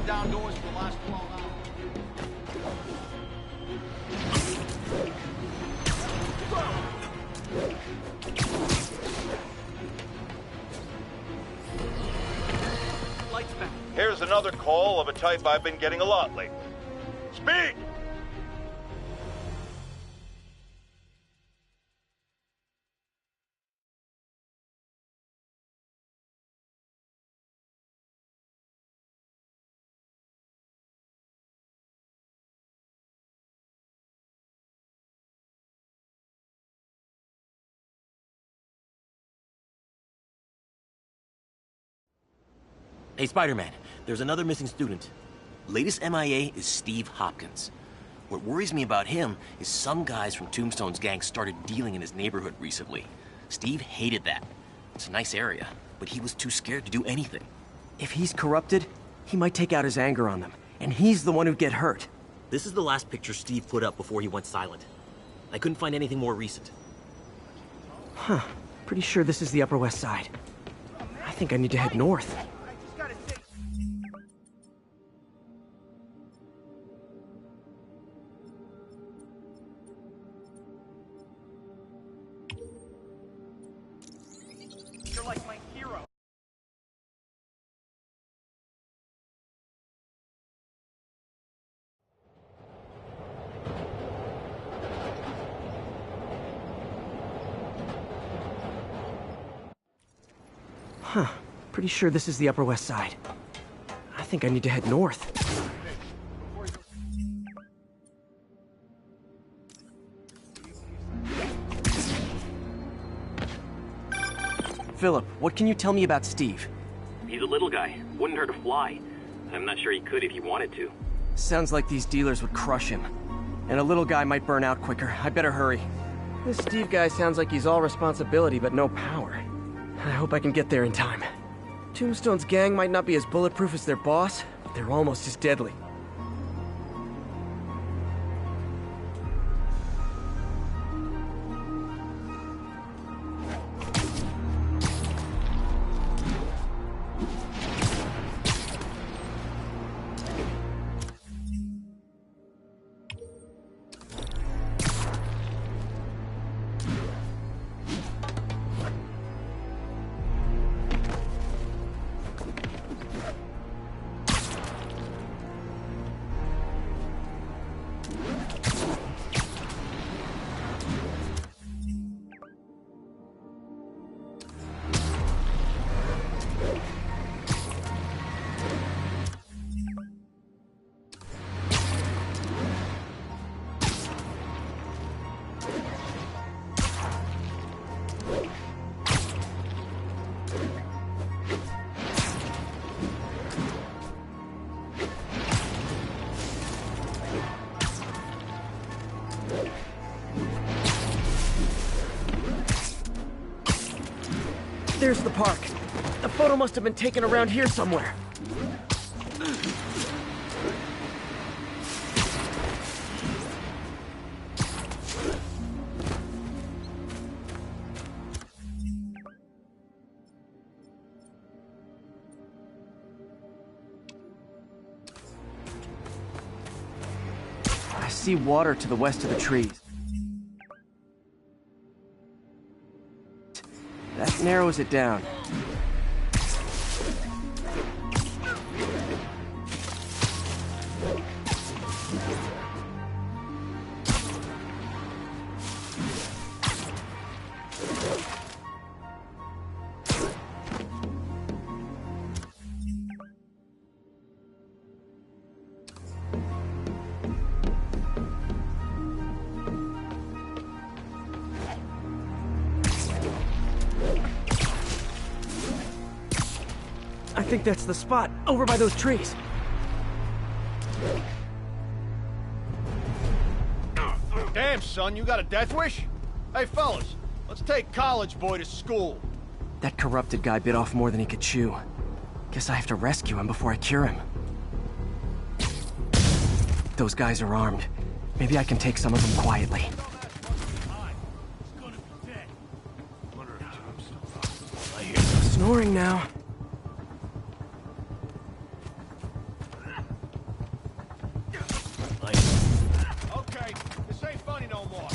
Down doors for the last 12 hours. Here's another call of a type I've been getting a lot lately. Speed! Hey, Spider-Man, there's another missing student. Latest MIA is Steve Hopkins. What worries me about him is some guys from Tombstone's gang started dealing in his neighborhood recently. Steve hated that. It's a nice area, but he was too scared to do anything. If he's corrupted, he might take out his anger on them, and he's the one who'd get hurt. This is the last picture Steve put up before he went silent. I couldn't find anything more recent. Huh. Pretty sure this is the Upper West Side. I think I need to head north. You're like my hero. Huh. Pretty sure this is the Upper West Side. I think I need to head north. Philip, what can you tell me about Steve? He's a little guy. Wouldn't hurt to fly. I'm not sure he could if he wanted to. Sounds like these dealers would crush him. And a little guy might burn out quicker. I better hurry. This Steve guy sounds like he's all responsibility but no power. I hope I can get there in time. Tombstone's gang might not be as bulletproof as their boss, but they're almost as deadly. There's the park. The photo must have been taken around here somewhere. I see water to the west of the trees. That narrows it down. I think that's the spot, over by those trees. Damn, son, you got a death wish? Hey, fellas, let's take college boy to school. That corrupted guy bit off more than he could chew. Guess I have to rescue him before I cure him. Those guys are armed. Maybe I can take some of them quietly. Snoring now. Okay, this ain't funny no more.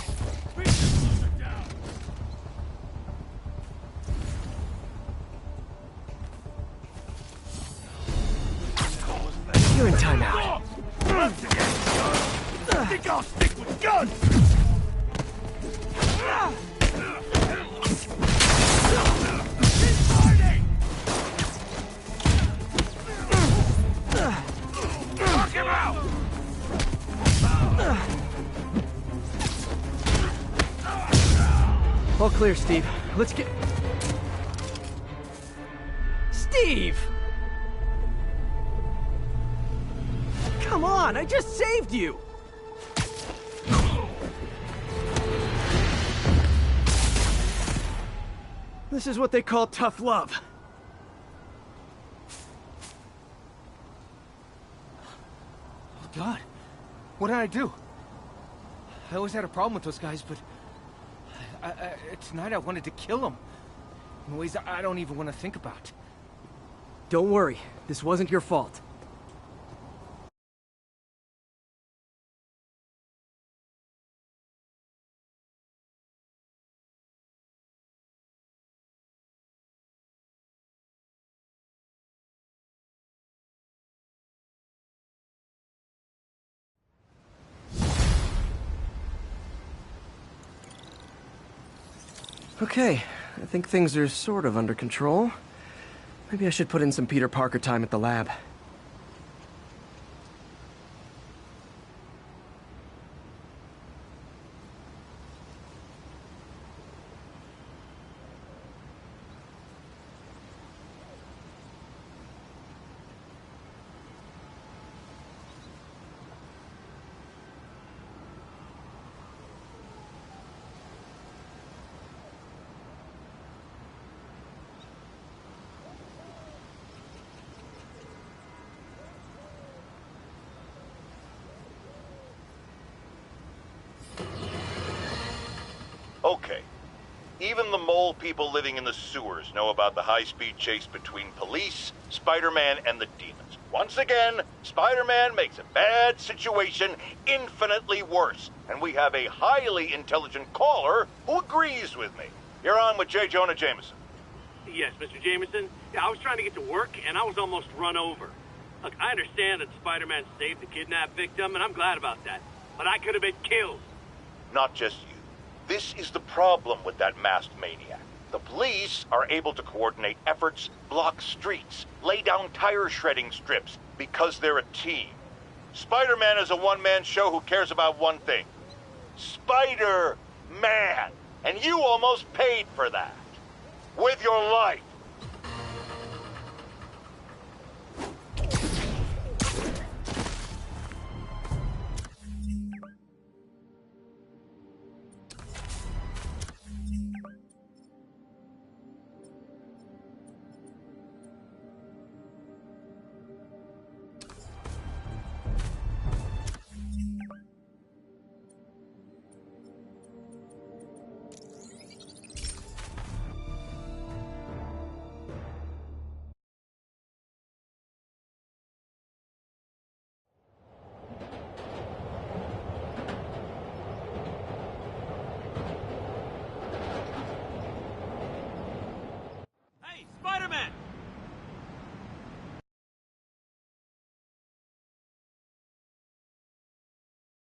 You're in timeout. I think I'll stick with guns! Knock him out! All clear, Steve. Let's get... Steve! on, I just saved you! This is what they call tough love. Oh, God. What did I do? I always had a problem with those guys, but... tonight I wanted to kill them. In ways I don't even want to think about. Don't worry, this wasn't your fault. Okay, I think things are sort of under control. Maybe I should put in some Peter Parker time at the lab. Okay. Even the mole people living in the sewers know about the high-speed chase between police, Spider-Man, and the demons. Once again, Spider-Man makes a bad situation infinitely worse, and we have a highly intelligent caller who agrees with me. You're on with J. Jonah Jameson. Yes, Mr. Jameson. Yeah, I was trying to get to work, and I was almost run over. Look, I understand that Spider-Man saved the kidnapped victim, and I'm glad about that. But I could have been killed. Not just you. This is the problem with that masked maniac. The police are able to coordinate efforts, block streets, lay down tire shredding strips, because they're a team. Spider-Man is a one-man show who cares about one thing. Spider-Man! And you almost paid for that. With your life.